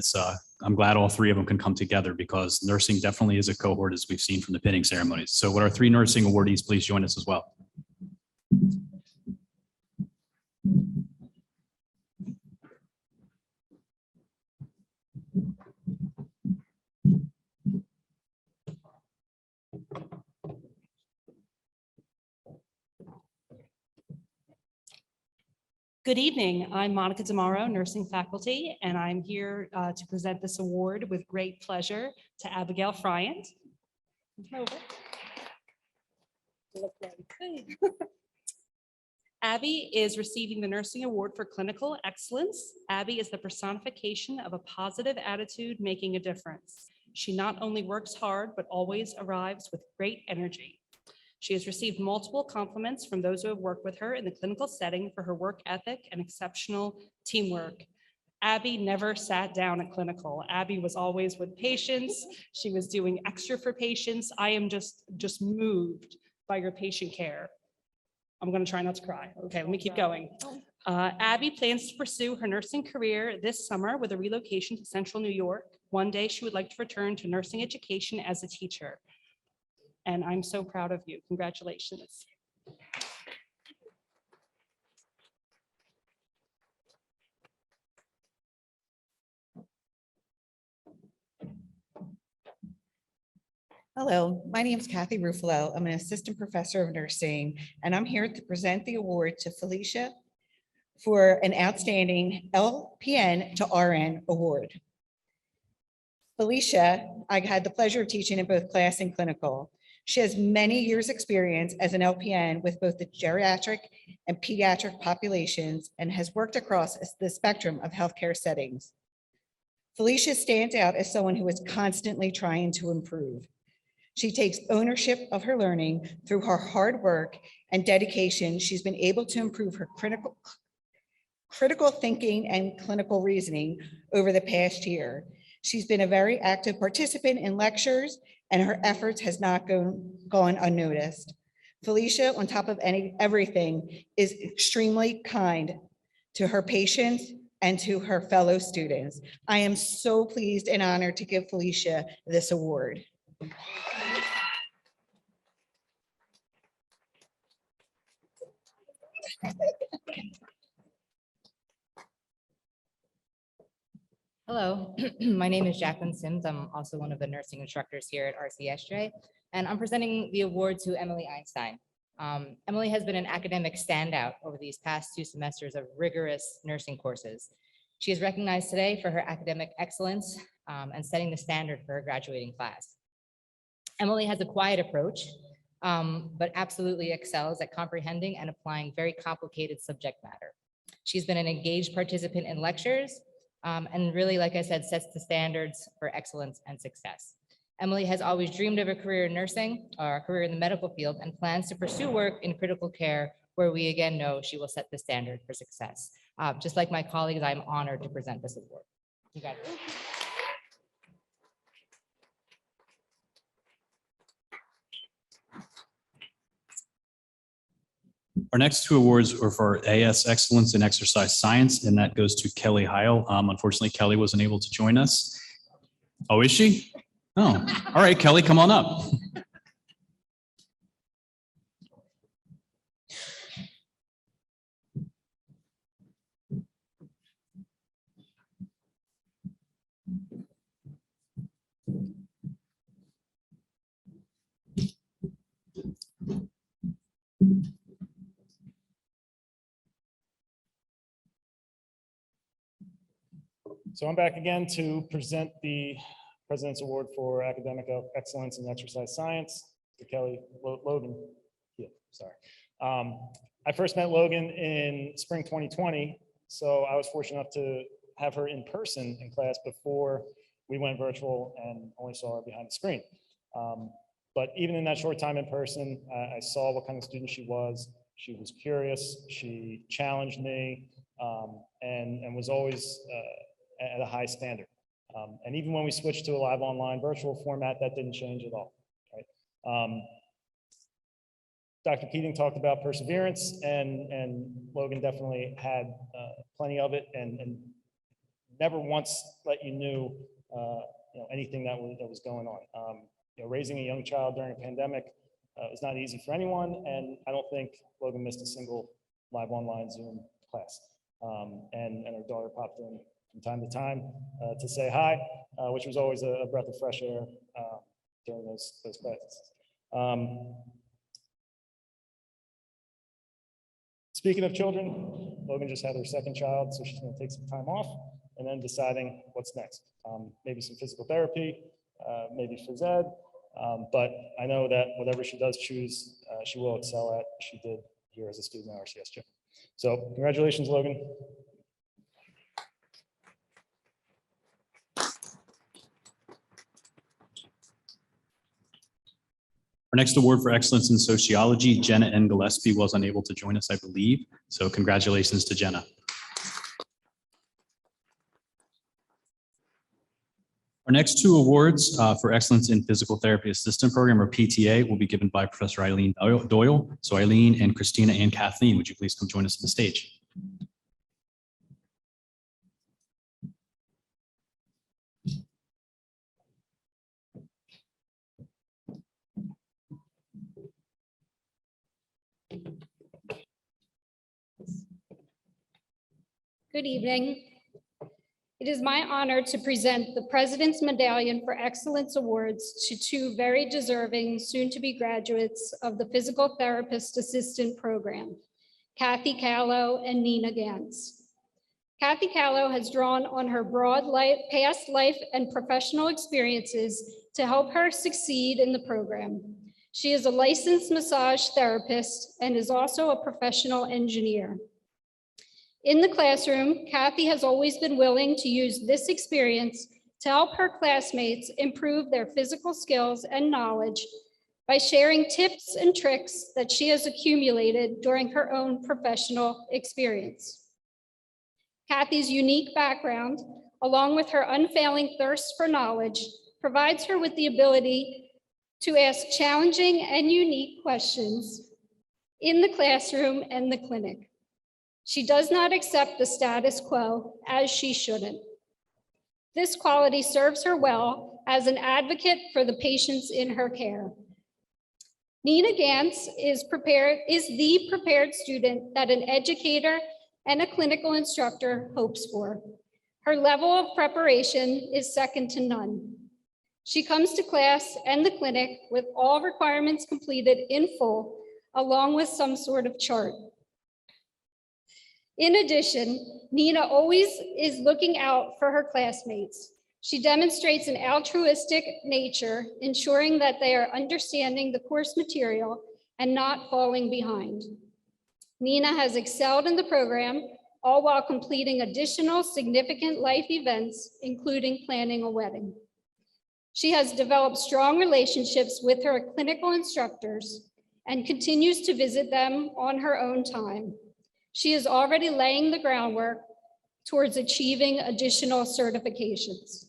I'm glad all three of them can come together, because nursing definitely is a cohort, as we've seen from the pinning ceremonies. So would our three nursing awardees please join us as well? Good evening. I'm Monica DeMauro, nursing faculty, and I'm here to present this award with great pleasure to Abigail Friant. Abby is receiving the Nursing Award for Clinical Excellence. Abby is the personification of a positive attitude making a difference. She not only works hard, but always arrives with great energy. She has received multiple compliments from those who have worked with her in the clinical setting for her work ethic and exceptional teamwork. Abby never sat down at clinical. Abby was always with patients. She was doing extra for patients. I am just moved by your patient care. I'm going to try not to cry. Okay, let me keep going. Abby plans to pursue her nursing career this summer with a relocation to Central New York. One day she would like to return to nursing education as a teacher. And I'm so proud of you. Congratulations. Hello, my name is Kathy Ruffalo. I'm an assistant professor of nursing, and I'm here to present the award to Felicia for an outstanding LPN to RN award. Felicia, I had the pleasure of teaching in both class and clinical. She has many years' experience as an LPN with both the geriatric and pediatric populations and has worked across the spectrum of healthcare settings. Felicia stands out as someone who is constantly trying to improve. She takes ownership of her learning through her hard work and dedication. She's been able to improve her critical thinking and clinical reasoning over the past year. She's been a very active participant in lectures, and her efforts has not gone unnoticed. Felicia, on top of everything, is extremely kind to her patients and to her fellow students. I am so pleased and honored to give Felicia this award. Hello, my name is Jacqueline Sims. I'm also one of the nursing instructors here at RCSJ, and I'm presenting the award to Emily Einstein. Emily has been an academic standout over these past 2 semesters of rigorous nursing courses. She is recognized today for her academic excellence and setting the standard for her graduating class. Emily has a quiet approach, but absolutely excels at comprehending and applying very complicated subject matter. She's been an engaged participant in lectures, and really, like I said, sets the standards for excellence and success. Emily has always dreamed of a career in nursing or a career in the medical field and plans to pursue work in critical care, where we again know she will set the standard for success. Just like my colleagues, I'm honored to present this award. Congratulations. Our next 2 awards are for AS Excellence in Exercise Science, and that goes to Kelly Heil. Unfortunately, Kelly wasn't able to join us. Oh, is she? Oh, all right, Kelly, come on up. So I'm back again to present the President's Award for Academic Excellence in Exercise Science to Kelly Logan. Yeah, sorry. I first met Logan in spring 2020, so I was fortunate enough to have her in person in class before we went virtual and only saw her behind the screen. But even in that short time in person, I saw what kind of student she was. She was curious, she challenged me, and was always at a high standard. And even when we switched to a live online virtual format, that didn't change at all, right? Dr. Keating talked about perseverance, and Logan definitely had plenty of it, and never once let you know anything that was going on. Raising a young child during a pandemic is not easy for anyone, and I don't think Logan missed a single live online Zoom class. And her daughter popped in from time to time to say hi, which was always a breath of fresh air during those classes. Speaking of children, Logan just had her 2nd child, so she's going to take some time off and then deciding what's next. Maybe some physical therapy, maybe phys ed, but I know that whatever she does choose, she will excel at. She did here as a student at RCSJ. So congratulations, Logan. Our next award for excellence in sociology, Jenna N. Gillespie was unable to join us, I believe. So congratulations to Jenna. Our next two awards for excellence in physical therapy assistant program, or PTA, will be given by Professor Eileen Doyle. So Eileen and Christina and Kathleen, would you please come join us on the stage? Good evening. It is my honor to present the President's Medallion for Excellence Awards to two very deserving soon-to-be graduates of the Physical Therapist Assistant Program, Kathy Callow and Nina Gantz. Kathy Callow has drawn on her broad past life and professional experiences to help her succeed in the program. She is a licensed massage therapist and is also a professional engineer. In the classroom, Kathy has always been willing to use this experience to help her classmates improve their physical skills and knowledge by sharing tips and tricks that she has accumulated during her own professional experience. Kathy's unique background, along with her unfailing thirst for knowledge, provides her with the ability to ask challenging and unique questions in the classroom and the clinic. She does not accept the status quo, as she shouldn't. This quality serves her well as an advocate for the patients in her care. Nina Gantz is the prepared student that an educator and a clinical instructor hopes for. Her level of preparation is second to none. She comes to class and the clinic with all requirements completed in full, along with some sort of chart. In addition, Nina always is looking out for her classmates. She demonstrates an altruistic nature, ensuring that they are understanding the course material and not falling behind. Nina has excelled in the program, all while completing additional significant life events, including planning a wedding. She has developed strong relationships with her clinical instructors and continues to visit them on her own time. She is already laying the groundwork towards achieving additional certifications.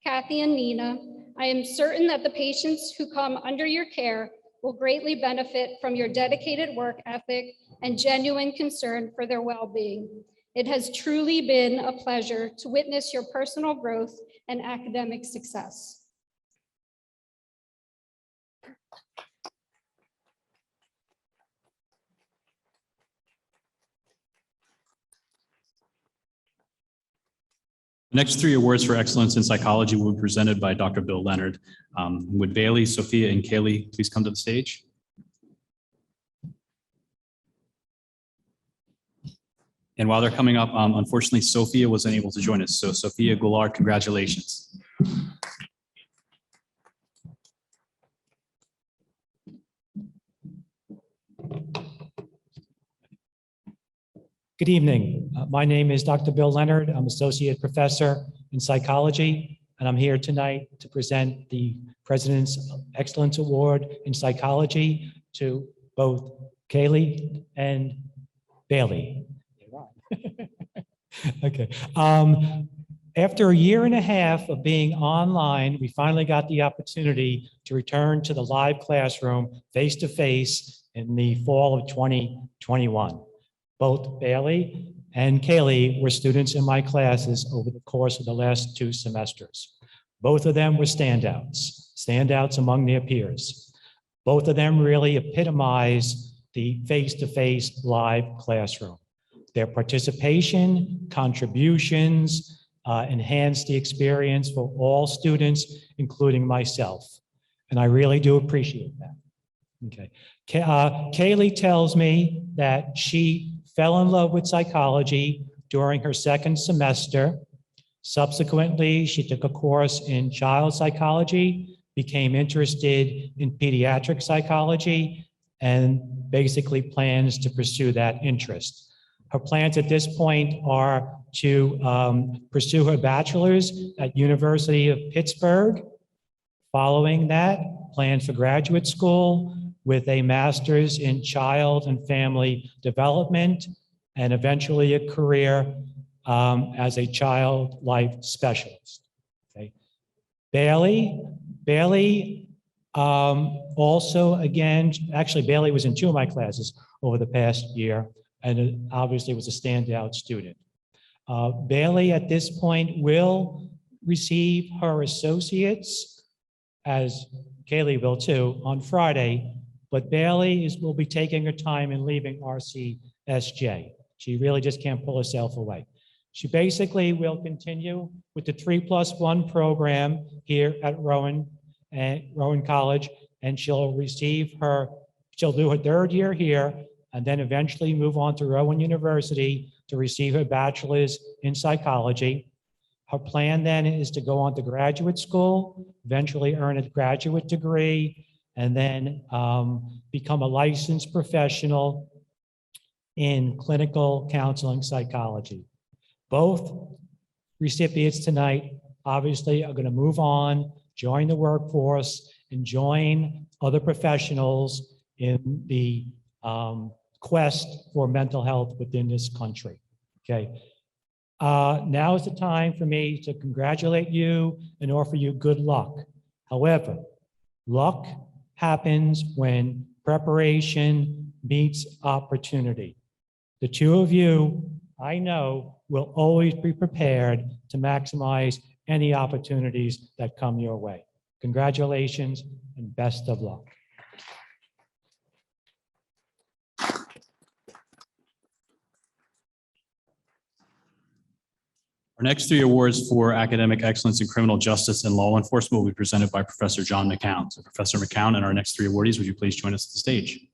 Kathy and Nina, I am certain that the patients who come under your care will greatly benefit from your dedicated work ethic and genuine concern for their well-being. It has truly been a pleasure to witness your personal growth and academic success. The next three awards for excellence in psychology will be presented by Dr. Bill Leonard. Would Bailey, Sophia, and Kaylee please come to the stage? And while they're coming up, unfortunately, Sophia was unable to join us. So Sophia Goulart, congratulations. Good evening. My name is Dr. Bill Leonard. I'm Associate Professor in Psychology, and I'm here tonight to present the President's Excellence Award in Psychology to both Kaylee and Bailey. Okay. After a year and a half of being online, we finally got the opportunity to return to the live classroom face-to-face in the fall of 2021. Both Bailey and Kaylee were students in my classes over the course of the last 2 semesters. Both of them were standouts among their peers. Both of them really epitomize the face-to-face live classroom. Their participation, contributions enhanced the experience for all students, including myself. And I really do appreciate that. Okay. Kaylee tells me that she fell in love with psychology during her 2nd semester. Subsequently, she took a course in child psychology, became interested in pediatric psychology, and basically plans to pursue that interest. Her plans at this point are to pursue her bachelor's at University of Pittsburgh. Following that, plans for graduate school with a master's in child and family development, and eventually a career as a child life specialist. Okay. Bailey also, again, actually Bailey was in 2 of my classes over the past year, and obviously was a standout student. Bailey at this point will receive her associates, as Kaylee will too, on Friday, but Bailey will be taking her time and leaving RCSJ. She really just can't pull herself away. She basically will continue with the 3+1 program here at Rowan College, and she'll do her 3rd year here, and then eventually move on to Rowan University to receive her bachelor's in psychology. Her plan then is to go on to graduate school, eventually earn a graduate degree, and then become a licensed professional in clinical counseling psychology. Both recipients tonight obviously are going to move on, join the workforce, and join other professionals in the quest for mental health within this country. Okay. Now is the time for me to congratulate you and offer you good luck. However, luck happens when preparation meets opportunity. The 2 of you, I know, will always be prepared to maximize any opportunities that come your way. Congratulations and best of luck. Our next 3 awards for academic excellence in criminal justice and law enforcement will be presented by Professor John McCown. So Professor McCown and our next 3 awardees, would you please join us at the stage?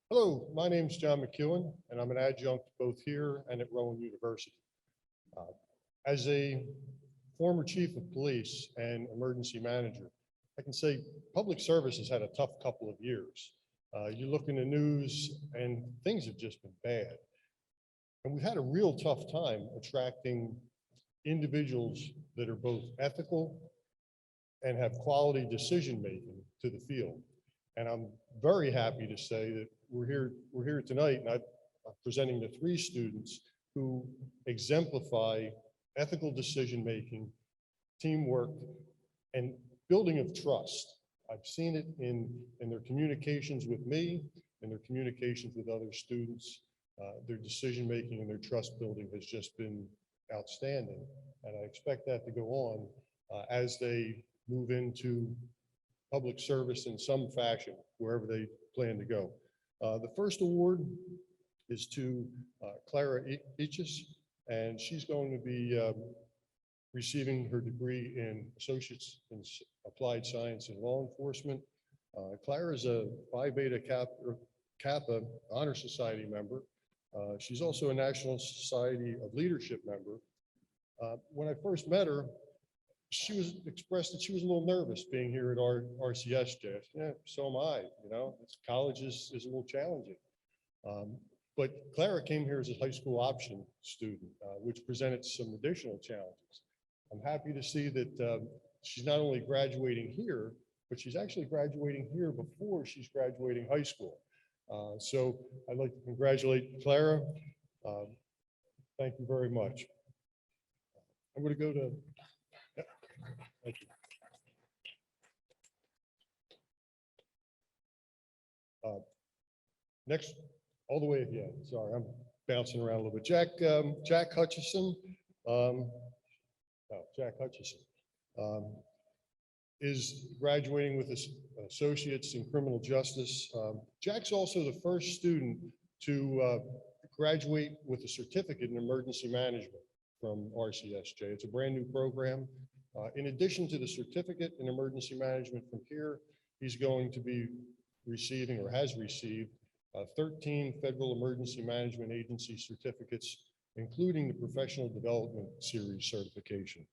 Hello, my name is John McEwen, and I'm an adjunct both here and at Rowan University. As a former chief of police and emergency manager, I can say public service has had a tough couple of years. You look in the news and things have just been bad. And we've had a real tough time attracting individuals that are both ethical and have quality decision-making to the field. And I'm very happy to say that we're here tonight, and I'm presenting to 3 students who exemplify ethical decision-making, teamwork, and building of trust. I've seen it in their communications with me, and their communications with other students. Their decision-making and their trust building has just been outstanding. And I expect that to go on as they move into public service in some fashion, wherever they plan to go. The first award is to Clara Ichis, and she's going to be receiving her degree in Associates in Applied Science and Law Enforcement. Clara is a Phi Theta Kappa Honor Society member. She's also a National Society of Leadership member. When I first met her, she was expressed that she was a little nervous being here at RCSJ. Yeah, so am I. You know, college is a little challenging. But Clara came here as a high school option student, which presented some additional challenges. I'm happy to see that she's not only graduating here, but she's actually graduating here before she's graduating high school. So I'd like to congratulate Clara. Thank you very much. I'm going to go to. Thank you. Next, all the way at the end. Sorry, I'm bouncing around a little bit. Jack Hutchison. Jack Hutchison is graduating with his associates in criminal justice. Jack's also the first student to graduate with a certificate in emergency management from RCSJ. It's a brand new program. In addition to the certificate in emergency management from here, he's going to be receiving or has received 13 Federal Emergency Management Agency certificates, including the Professional Development Series certification.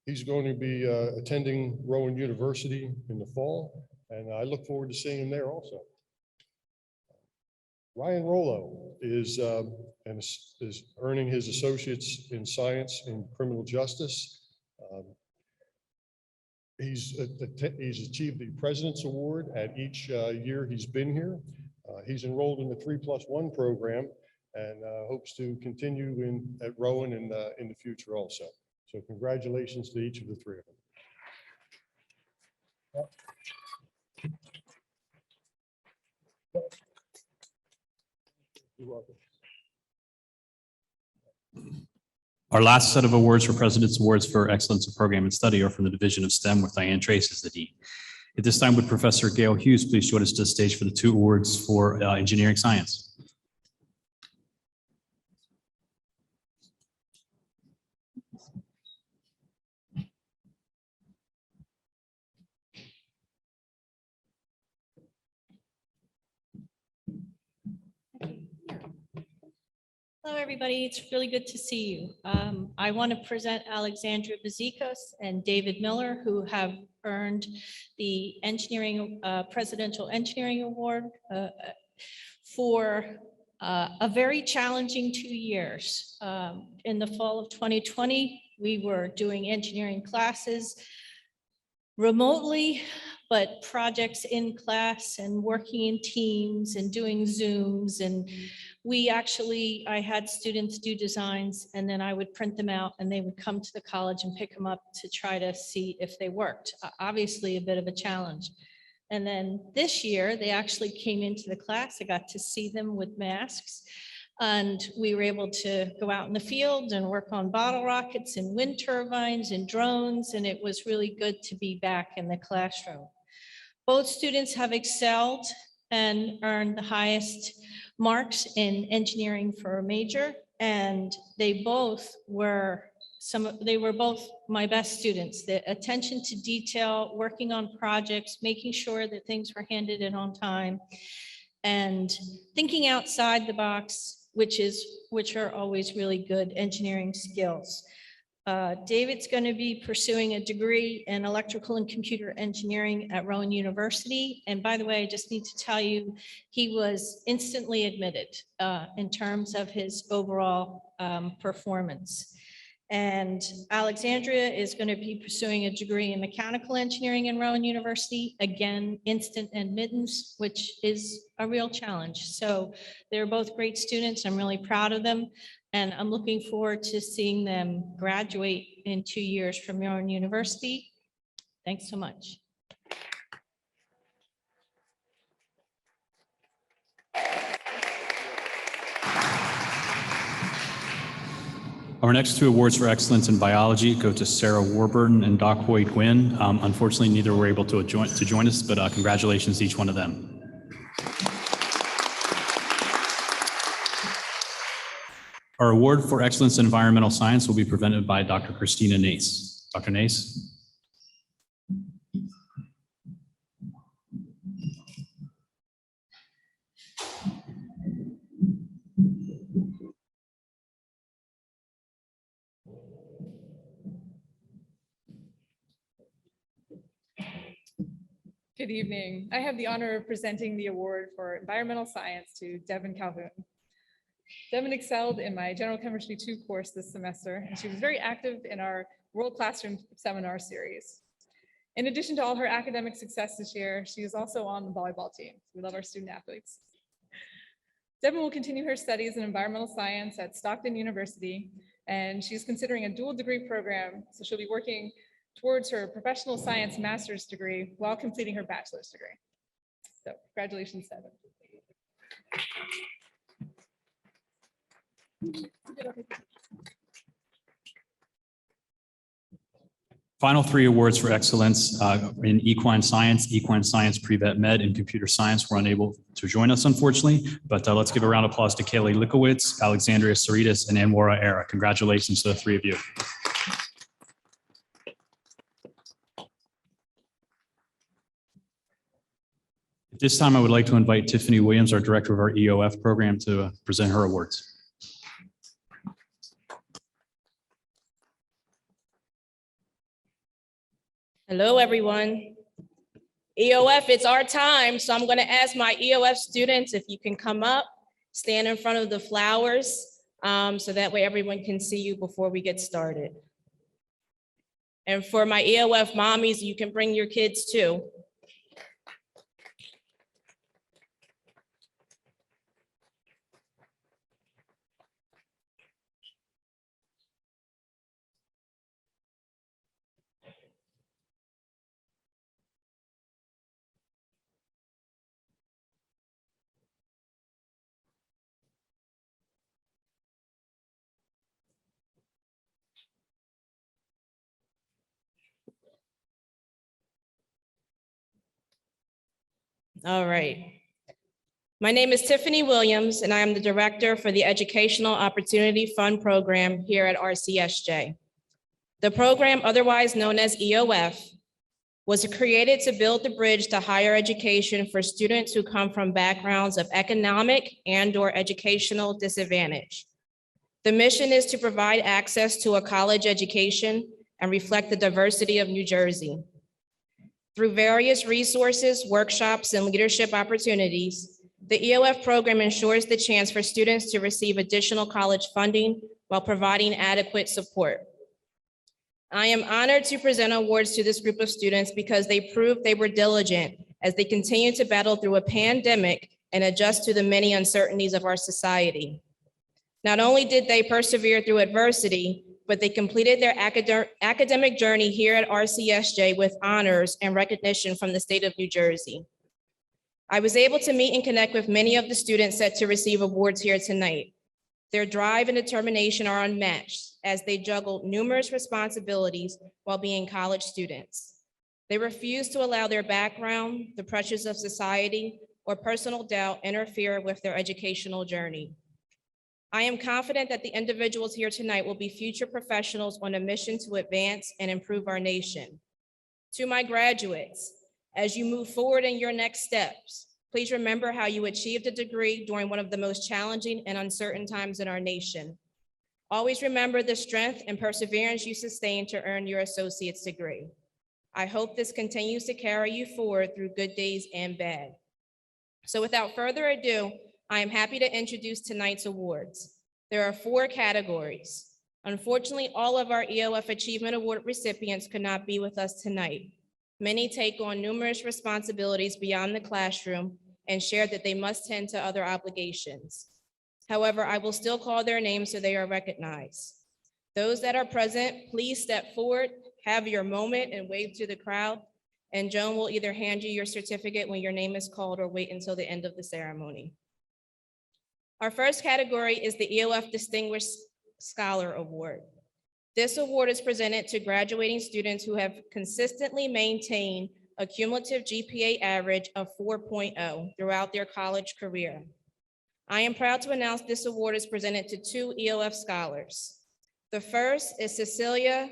He's going to be attending Rowan University in the fall, and I look forward to seeing him there also. Ryan Rollo is earning his Associates in Science in Criminal Justice. He's achieved the President's Award at each year he's been here. He's enrolled in the 3+1 program and hopes to continue at Rowan in the future also. So congratulations to each of the three of them. You're welcome. Our last set of awards for President's Awards for Excellence in Program and Study are from the Division of STEM, with Diane Trace as the Dean. At this time, would Professor Gail Hughes please join us to the stage for the 2 awards for engineering science. Hello, everybody. It's really good to see you. I want to present Alexandria Bezikos and David Miller, who have earned the Presidential Engineering Award for a very challenging 2 years. In the fall of 2020, we were doing engineering classes remotely, but projects in class and working in teams and doing Zooms. And I had students do designs, and then I would print them out and they would come to the college and pick them up to try to see if they worked. Obviously a bit of a challenge. And then this year they actually came into the class. I got to see them with masks, and we were able to go out in the field and work on bottle rockets and wind turbines and drones. And it was really good to be back in the classroom. Both students have excelled and earned the highest marks in engineering for a major, and they were both my best students. The attention to detail, working on projects, making sure that things were handed in on time, and thinking outside the box, which are always really good engineering skills. David's going to be pursuing a degree in electrical and computer engineering at Rowan University. And by the way, I just need to tell you, he was instantly admitted in terms of his overall performance. And Alexandria is going to be pursuing a degree in mechanical engineering in Rowan University. Again, instant admittance, which is a real challenge. So they're both great students. I'm really proud of them. And I'm looking forward to seeing them graduate in 2 years from Rowan University. Thanks so much. Our next 2 awards for excellence in biology go to Sarah Warburton and Doc Hoy Gwynn. Unfortunately, neither were able to join us, but congratulations to each one of them. Our award for excellence in environmental science will be presented by Dr. Christina Nace. Dr. Nace. Good evening. I have the honor of presenting the award for environmental science to Devin Calhoun. Devin excelled in my General Chemistry 2 course this semester, and she was very active in our World Classroom Seminar Series. In addition to all her academic success this year, she is also on the volleyball team. We love our student athletes. Devin will continue her studies in environmental science at Stockton University, and she's considering a dual degree program, so she'll be working towards her professional science master's degree while completing her bachelor's degree. So congratulations, Devin. Final 3 awards for excellence in equine science pre-vet med, and computer science were unable to join us, unfortunately, but let's give a round of applause to Kaylee Likowitz, Alexandria Saritas, and Anwara Era. Congratulations to the 3 of you. At this time, I would like to invite Tiffany Williams, our director of our EOF program, to present her awards. Hello, everyone. EOF, it's our time, so I'm going to ask my EOF students if you can come up, stand in front of the flowers, so that way everyone can see you before we get started. And for my EOF mommies, you can bring your kids too. All right. My name is Tiffany Williams, and I am the director for the Educational Opportunity Fund program here at RCSJ. The program, otherwise known as EOF, was created to build the bridge to higher education for students who come from backgrounds of economic and/or educational disadvantage. The mission is to provide access to a college education and reflect the diversity of New Jersey. Through various resources, workshops, and leadership opportunities, the EOF program ensures the chance for students to receive additional college funding while providing adequate support. I am honored to present awards to this group of students because they proved they were diligent as they continue to battle through a pandemic and adjust to the many uncertainties of our society. Not only did they persevere through adversity, but they completed their academic journey here at RCSJ with honors and recognition from the state of New Jersey. I was able to meet and connect with many of the students set to receive awards here tonight. Their drive and determination are unmatched as they juggle numerous responsibilities while being college students. They refuse to allow their background, the pressures of society, or personal doubt interfere with their educational journey. I am confident that the individuals here tonight will be future professionals on a mission to advance and improve our nation. To my graduates, as you move forward in your next steps, please remember how you achieved a degree during one of the most challenging and uncertain times in our nation. Always remember the strength and perseverance you sustained to earn your associate's degree. I hope this continues to carry you forward through good days and bad. So without further ado, I am happy to introduce tonight's awards. There are 4 categories. Unfortunately, all of our EOF Achievement Award recipients could not be with us tonight. Many take on numerous responsibilities beyond the classroom and share that they must tend to other obligations. However, I will still call their names so they are recognized. Those that are present, please step forward, have your moment, and wave to the crowd. And Joan will either hand you your certificate when your name is called or wait until the end of the ceremony. Our first category is the EOF Distinguished Scholar Award. This award is presented to graduating students who have consistently maintained a cumulative GPA average of 4.0 throughout their college career. I am proud to announce this award is presented to 2 EOF scholars. The first is Cecilia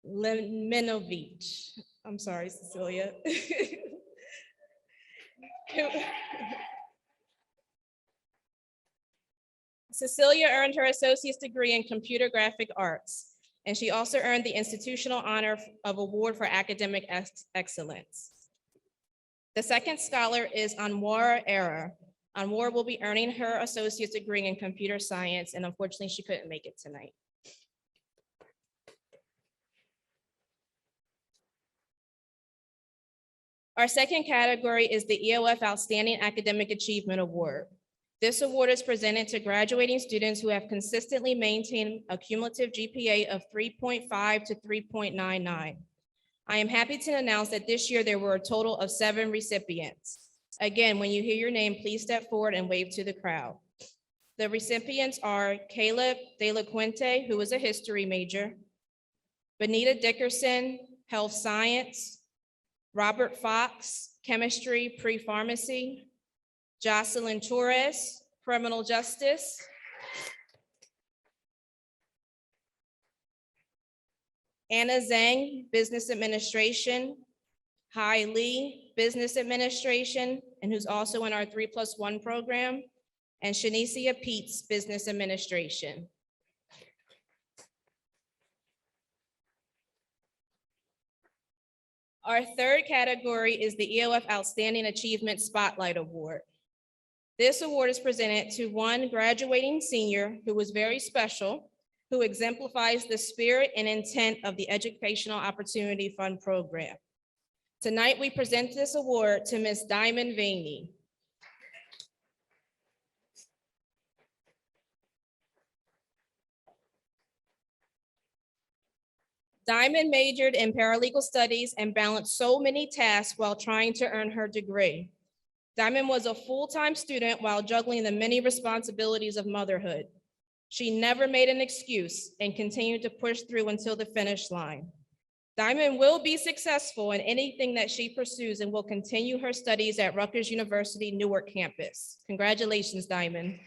Leminovich. I'm sorry, Cecilia. Cecilia earned her associate's degree in computer graphic arts, and she also earned the institutional honor of award for academic excellence. The second scholar is Anwar Era. Anwar will be earning her associate's degree in computer science, and unfortunately she couldn't make it tonight. Our second category is the EOF Outstanding Academic Achievement Award. This award is presented to graduating students who have consistently maintained a cumulative GPA of 3.5 to 3.99. I am happy to announce that this year there were a total of 7 recipients. Again, when you hear your name, please step forward and wave to the crowd. The recipients are Caleb De La Quinte, who is a history major, Benita Dickerson, health science, Robert Fox, chemistry pre-pharmacy, Jocelyn Torres, criminal justice, Anna Zhang, business administration, Hai Lee, Business Administration, and who's also in our 3+1 program, and Shanicia Peets, Business Administration. Our third category is the EOF Outstanding Achievement Spotlight Award. This award is presented to one graduating senior who was very special, who exemplifies the spirit and intent of the Educational Opportunity Fund program. Tonight, we present this award to Ms. Diamond Vaney. Diamond majored in paralegal studies and balanced so many tasks while trying to earn her degree. Diamond was a full-time student while juggling the many responsibilities of motherhood. She never made an excuse and continued to push through until the finish line. Diamond will be successful in anything that she pursues and will continue her studies at Rutgers University Newark campus. Congratulations, Diamond.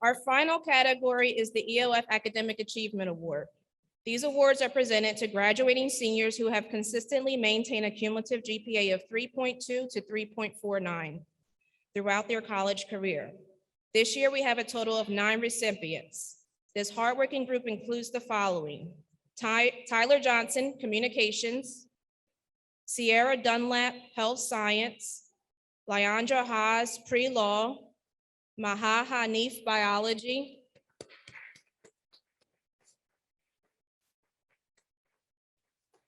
Our final category is the EOF Academic Achievement Award. These awards are presented to graduating seniors who have consistently maintained a cumulative GPA of 3.2 to 3.49 throughout their college career. This year, we have a total of 9 recipients. This hardworking group includes the following: Tyler Johnson, Communications; Sierra Dunlap, Health Science; Leandra Haas, Pre-Law; Maha Hanif, Biology;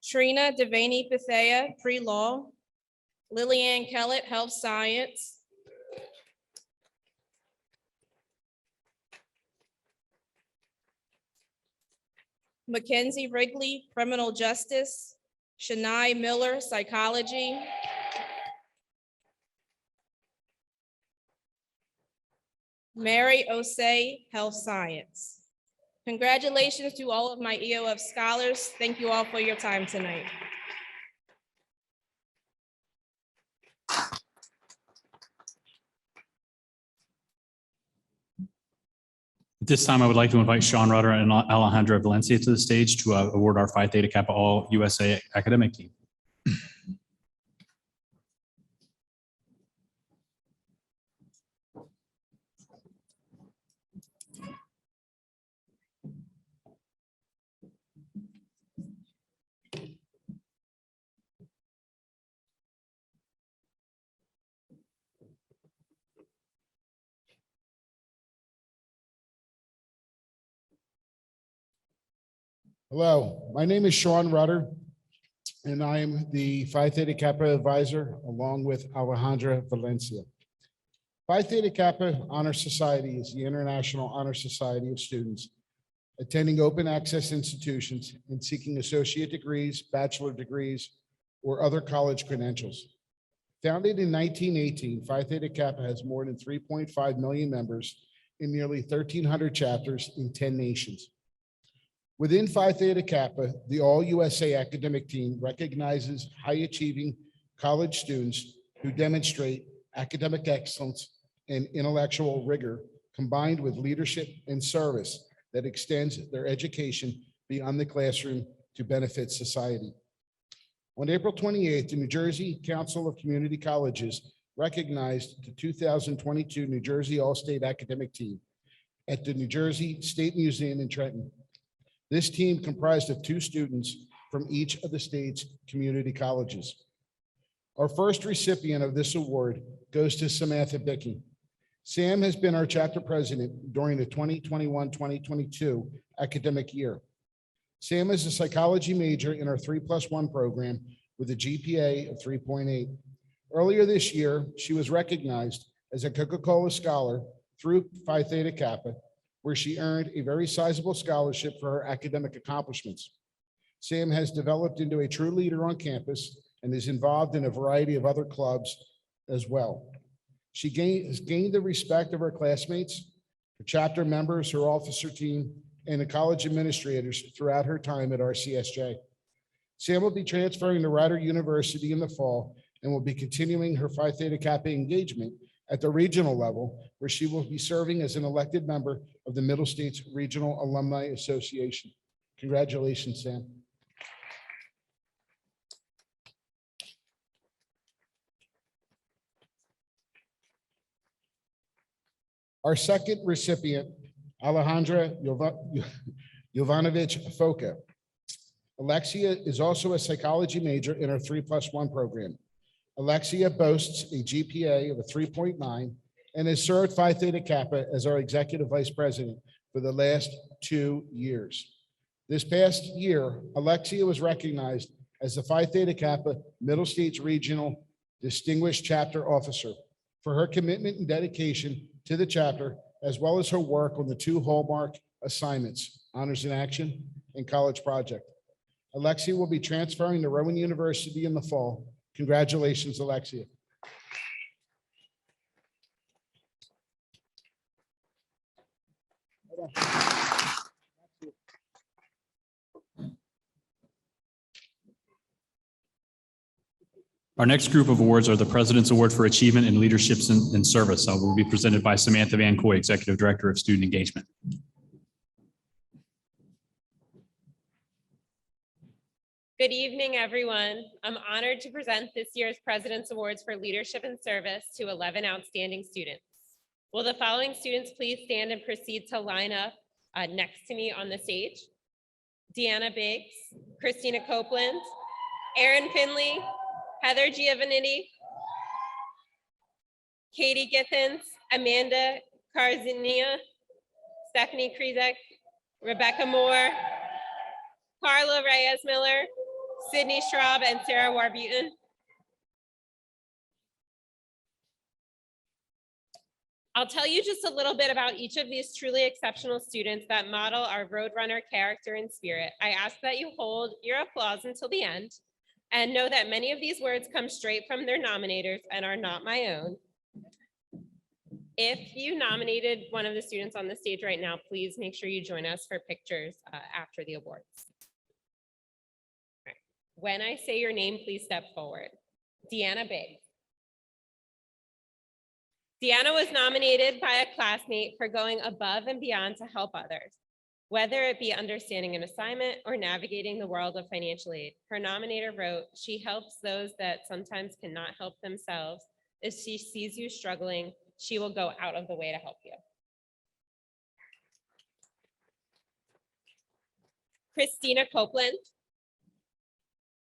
Trina Devaney Bethea, Pre-Law; Lillian Kellett, Health Science; Mackenzie Wrigley, Criminal Justice; Shania Miller, Psychology; Mary Osei, Health Science. Congratulations to all of my EOF scholars. Thank you all for your time tonight. At this time, I would like to invite Sean Rudder and Alejandra Valencia to the stage to award our Phi Theta Kappa All USA academic team. Hello, my name is Sean Rudder, and I am the Phi Theta Kappa advisor along with Alejandra Valencia. Phi Theta Kappa Honor Society is the international honor society of students attending open access institutions and seeking associate degrees, bachelor degrees, or other college credentials. Founded in 1918, Phi Theta Kappa has more than 3.5 million members in nearly 1,300 chapters in 10 nations. Within Phi Theta Kappa, the All-USA academic team recognizes high-achieving college students who demonstrate academic excellence and intellectual rigor combined with leadership and service that extends their education beyond the classroom to benefit society. On April 28th, the New Jersey Council of Community Colleges recognized the 2022 New Jersey All-State Academic Team at the New Jersey State Museum in Trenton. This team comprised of 2 students from each of the state's community colleges. Our first recipient of this award goes to Samantha Bickey. Sam has been our chapter president during the 2021-2022 academic year. Sam is a psychology major in our 3+1 program with a GPA of 3.8. Earlier this year, she was recognized as a Coca-Cola Scholar through Phi Theta Kappa, where she earned a very sizable scholarship for her academic accomplishments. Sam has developed into a true leader on campus and is involved in a variety of other clubs as well. She has gained the respect of her classmates, her chapter members, her officer team, and the college administrators throughout her time at RCSJ. Sam will be transferring to Rider University in the fall and will be continuing her Phi Theta Kappa engagement at the regional level, where she will be serving as an elected member of the Middle States Regional Alumni Association. Congratulations, Sam. Our second recipient, Alejandra Jovanovic Foca. Alexia is also a psychology major in our 3+1 program. Alexia boasts a GPA of a 3.9 and has served Phi Theta Kappa as our executive vice president for the last 2 years. This past year, Alexia was recognized as the Phi Theta Kappa Middle States Regional Distinguished Chapter Officer for her commitment and dedication to the chapter, as well as her work on the 2 hallmark assignments, Honors in Action and College Project. Alexia will be transferring to Rowan University in the fall. Congratulations, Alexia. Our next group of awards are the President's Award for Achievement in Leadership and Service. Will be presented by Samantha Van Coy, Executive Director of Student Engagement. Good evening, everyone. I'm honored to present this year's President's Awards for Leadership and Service to 11 outstanding students. Will the following students please stand and proceed to line up next to me on the stage? Deanna Biggs, Christina Copeland, Erin Finley, Heather Giovannitti, Katie Githens, Amanda Karzinia, Stephanie Krizek, Rebecca Moore, Carla Reyes Miller, Sydney Schraub, and Sarah Warburton. I'll tell you just a little bit about each of these truly exceptional students that model our Roadrunner character and spirit. I ask that you hold your applause until the end and know that many of these words come straight from their nominators and are not my own. If you nominated one of the students on the stage right now, please make sure you join us for pictures after the awards. All right. When I say your name, please step forward. Deanna Biggs. Deanna was nominated by a classmate for going above and beyond to help others, whether it be understanding an assignment or navigating the world of financial aid. Her nominator wrote, "She helps those that sometimes cannot help themselves. If she sees you struggling, she will go out of the way to help you." Christina Copeland.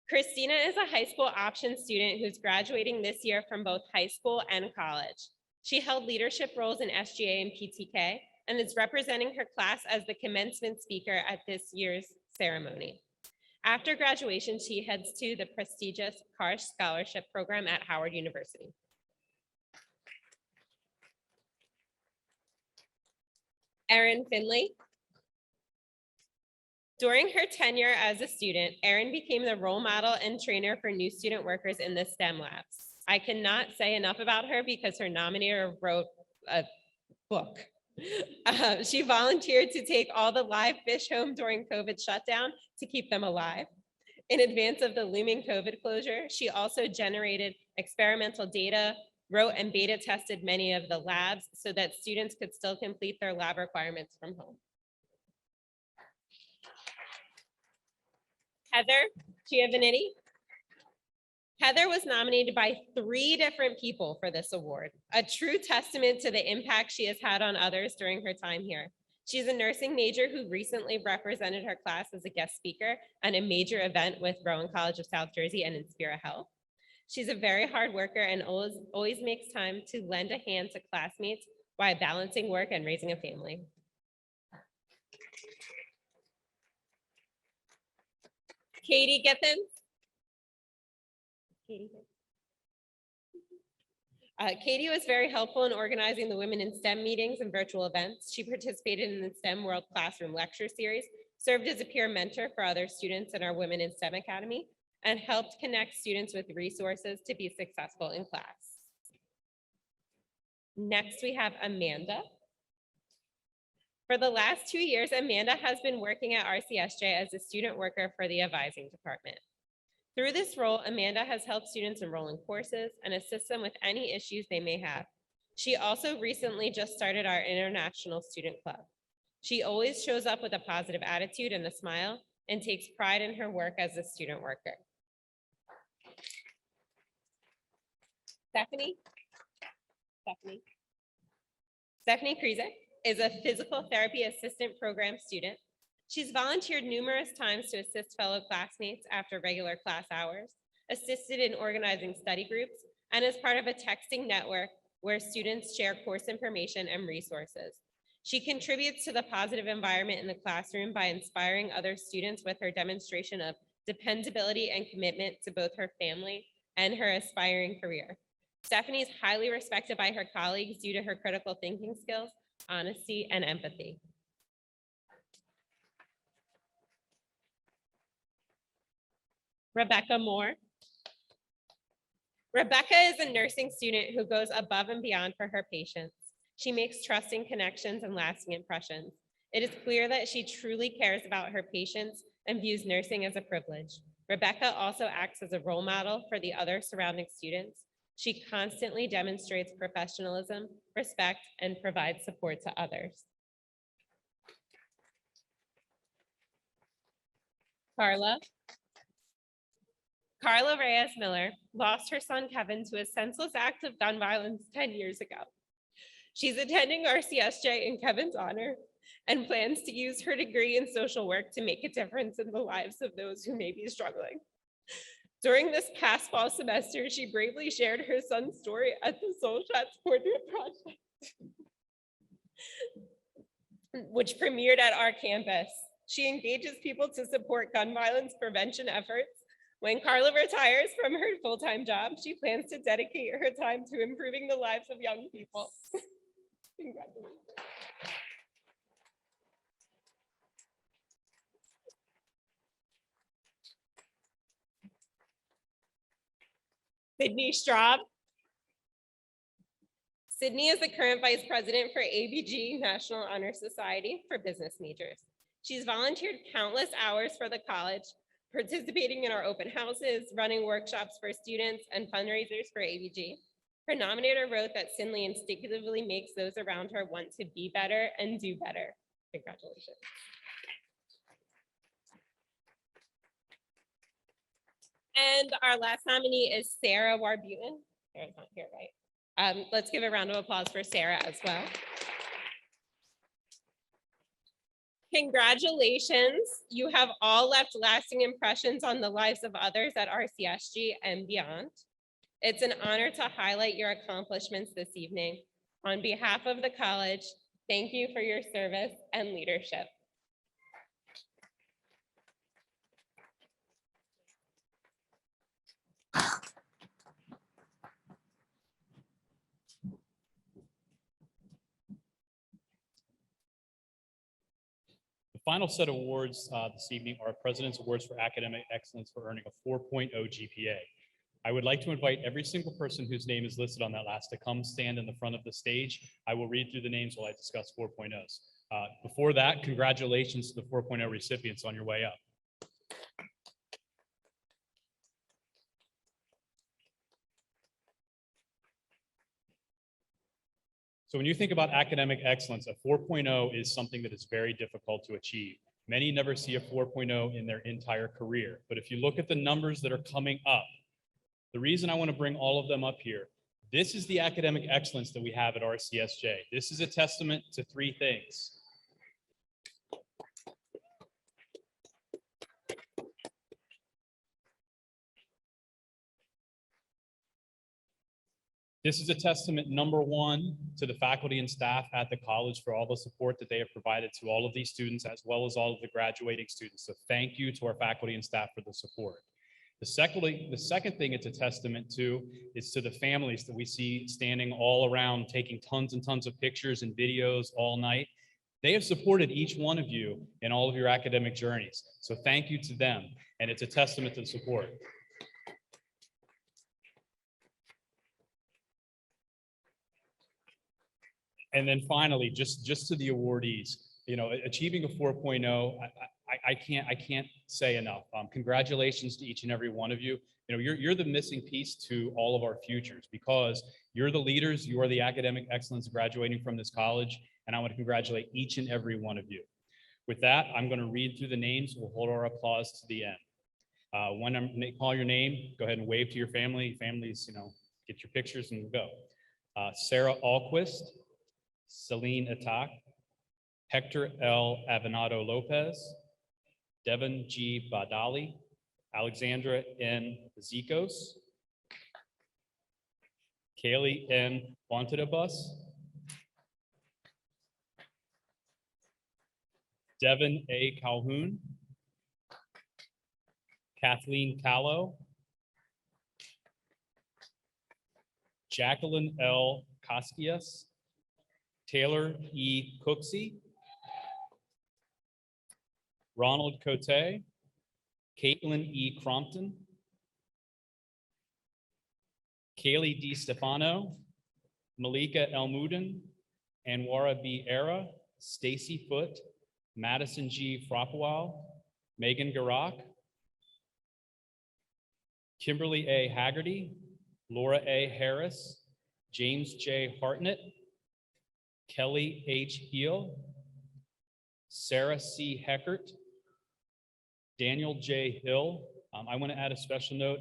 Christina is a high school option student who's graduating this year from both high school and college. She held leadership roles in SGA and PTK and is representing her class as the commencement speaker at this year's ceremony. After graduation, she heads to the prestigious Karsh Scholarship Program at Howard University. Erin Finley. During her tenure as a student, Erin became the role model and trainer for new student workers in the STEM labs. I cannot say enough about her because her nominator wrote a book. She volunteered to take all the live fish home during COVID shutdown to keep them alive. In advance of the looming COVID closure, she also generated experimental data, wrote and beta tested many of the labs so that students could still complete their lab requirements from home. Heather Giovannitti. Heather was nominated by 3 different people for this award, a true testament to the impact she has had on others during her time here. She's a nursing major who recently represented her class as a guest speaker at a major event with Rowan College of South Jersey and Inspira Health. She's a very hard worker and always makes time to lend a hand to classmates while balancing work and raising a family. Katie Githens. Katie was very helpful in organizing the Women in STEM meetings and virtual events. She participated in the STEM World Classroom Lecture Series, served as a peer mentor for other students in our Women in STEM Academy, and helped connect students with resources to be successful in class. Next, we have Amanda. For the last 2 years, Amanda has been working at RCSJ as a student worker for the advising department. Through this role, Amanda has helped students enroll in courses and assist them with any issues they may have. She also recently just started our International Student Club. She always shows up with a positive attitude and a smile and takes pride in her work as a student worker. Stephanie Krizek is a physical therapy assistant program student. She's volunteered numerous times to assist fellow classmates after regular class hours, assisted in organizing study groups, and is part of a texting network where students share course information and resources. She contributes to the positive environment in the classroom by inspiring other students with her demonstration of dependability and commitment to both her family and her aspiring career. Stephanie is highly respected by her colleagues due to her critical thinking skills, honesty, and empathy. Rebecca Moore. Rebecca is a nursing student who goes above and beyond for her patients. She makes trusting connections and lasting impressions. It is clear that she truly cares about her patients and views nursing as a privilege. Rebecca also acts as a role model for the other surrounding students. She constantly demonstrates professionalism, respect, and provides support to others. Carla Reyes Miller lost her son Kevin to a senseless act of gun violence 10 years ago. She's attending RCSJ in Kevin's honor and plans to use her degree in social work to make a difference in the lives of those who may be struggling. During this past fall semester, she bravely shared her son's story at the Soul Shots Portrait Project, which premiered at our campus. She engages people to support gun violence prevention efforts. When Carla retires from her full-time job, she plans to dedicate her time to improving the lives of young people. Congratulations. Sydney Straub. Sydney is the current vice president for ABG, National Honor Society for Business Majors. She's volunteered countless hours for the college, participating in our open houses, running workshops for students, and fundraisers for ABG. Her nominator wrote that Sinley instinctively makes those around her want to be better and do better. Congratulations. And our last nominee is Sarah Warbutin. Sarah's not here, right? Let's give a round of applause for Sarah as well. Congratulations. You have all left lasting impressions on the lives of others at RCSG and beyond. It's an honor to highlight your accomplishments this evening. On behalf of the college, thank you for your service and leadership. The final set of awards this evening are President's Awards for Academic Excellence for earning a 4.0 GPA. I would like to invite every single person whose name is listed on that list to come stand in the front of the stage. I will read through the names while I discuss 4.0s. Before that, congratulations to the 4.0 recipients on your way up. So when you think about academic excellence, a 4.0 is something that is very difficult to achieve. Many never see a 4.0 in their entire career. But if you look at the numbers that are coming up, the reason I want to bring all of them up here, this is the academic excellence that we have at RCSJ. This is a testament to three things. This is a testament, number one, to the faculty and staff at the college for all the support that they have provided to all of these students, as well as all of the graduating students. So thank you to our faculty and staff for the support. The second thing it's a testament to is to the families that we see standing all around, taking tons and tons of pictures and videos all night. They have supported each one of you in all of your academic journeys. So thank you to them. And it's a testament to the support. And then finally, just to the awardees, you know, achieving a 4.0, I can't say enough. Congratulations to each and every one of you. You know, you're the missing piece to all of our futures because you're the leaders, you are the academic excellence graduating from this college, and I want to congratulate each and every one of you. With that, I'm going to read through the names. We'll hold our applause to the end. When I call your name, go ahead and wave to your family. Families, you know, get your pictures and we'll go. Sarah Alquist, Celine Atak, Hector L. Avenado Lopez, Devin G. Badali, Alexandra N. Zikos, Kaylee N. Fontadabus, Devin A. Calhoun, Kathleen Callow, Jacqueline L. Koskias, Taylor E. Cooksey, Ronald Cote, Caitlin E. Crompton, Kaylee D. Stefano, Malika Elmudin, Anwara B. Era, Stacy Foote, Madison G. Froppwell, Megan Garak, Kimberly A. Haggerty, Laura A. Harris, James J. Hartnett, Kelly H. Heel, Sarah C. Heckert, Daniel J. Hill. I want to add a special note.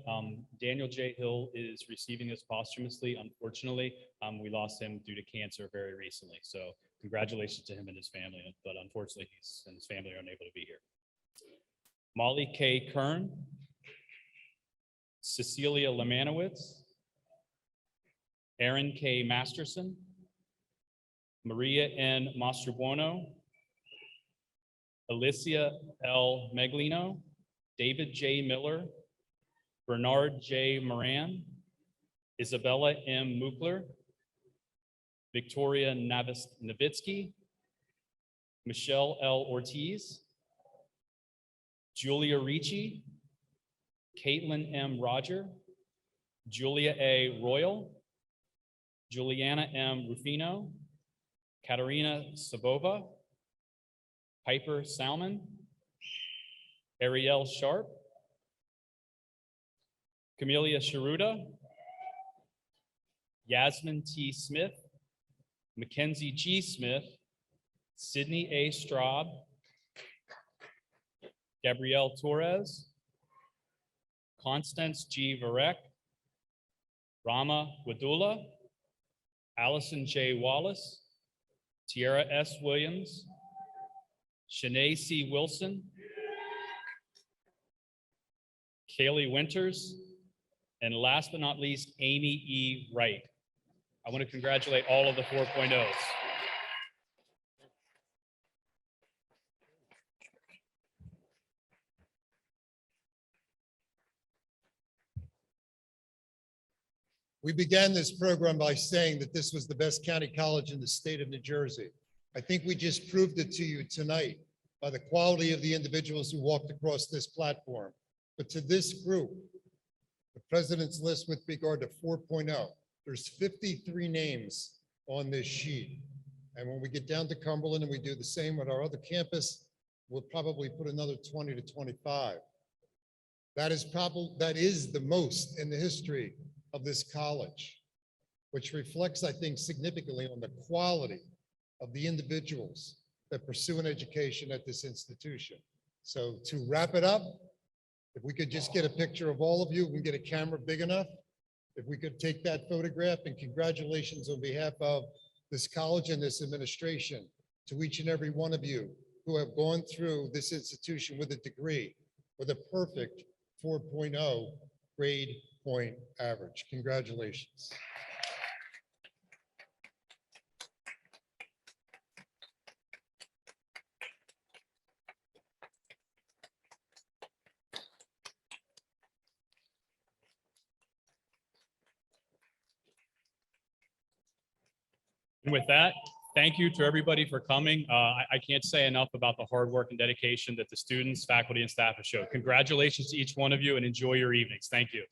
Daniel J. Hill is receiving this posthumously. Unfortunately, we lost him due to cancer very recently. So congratulations to him and his family, but unfortunately he's and his family are unable to be here. Molly K. Kern, Cecilia Lemanowitz, Aaron K. Masterson, Maria N. Mastrobuono, Alicia L. Meglino, David J. Miller, Bernard J. Moran, Isabella M. Mukler, Victoria Novitsky, Michelle L. Ortiz, Julia Ricci, Caitlin M. Roger, Julia A. Royal, Juliana M. Rufino, Katerina Sabova, Piper Salmon, Ariel Sharp, Camelia Sharuda, Yasmin T. Smith, Mackenzie G. Smith, Sydney A. Straub, Gabrielle Torres, Constance G. Varek, Rama Wadula, Allison J. Wallace, Tierra S. Williams, Shanae C. Wilson, Kaylee Winters, and last but not least, Amy E. Wright. I want to congratulate all of the 4.0s. We began this program by saying that this was the best county college in the state of New Jersey. I think we just proved it to you tonight by the quality of the individuals who walked across this platform. But to this group, the president's list with regard to 4.0, there's 53 names on this sheet. And when we get down to Cumberland and we do the same with our other campus, we'll probably put another 20 to 25. That is the most in the history of this college, which reflects, I think, significantly on the quality of the individuals that pursue an education at this institution. So to wrap it up, if we could just get a picture of all of you, we can get a camera big enough. If we could take that photograph, and congratulations on behalf of this college and this administration to each and every one of you who have gone through this institution with a degree, with a perfect 4.0 grade point average. Congratulations. And with that, thank you to everybody for coming. I can't say enough about the hard work and dedication that the students, faculty, and staff have showed. Congratulations to each one of you and enjoy your evenings. Thank you.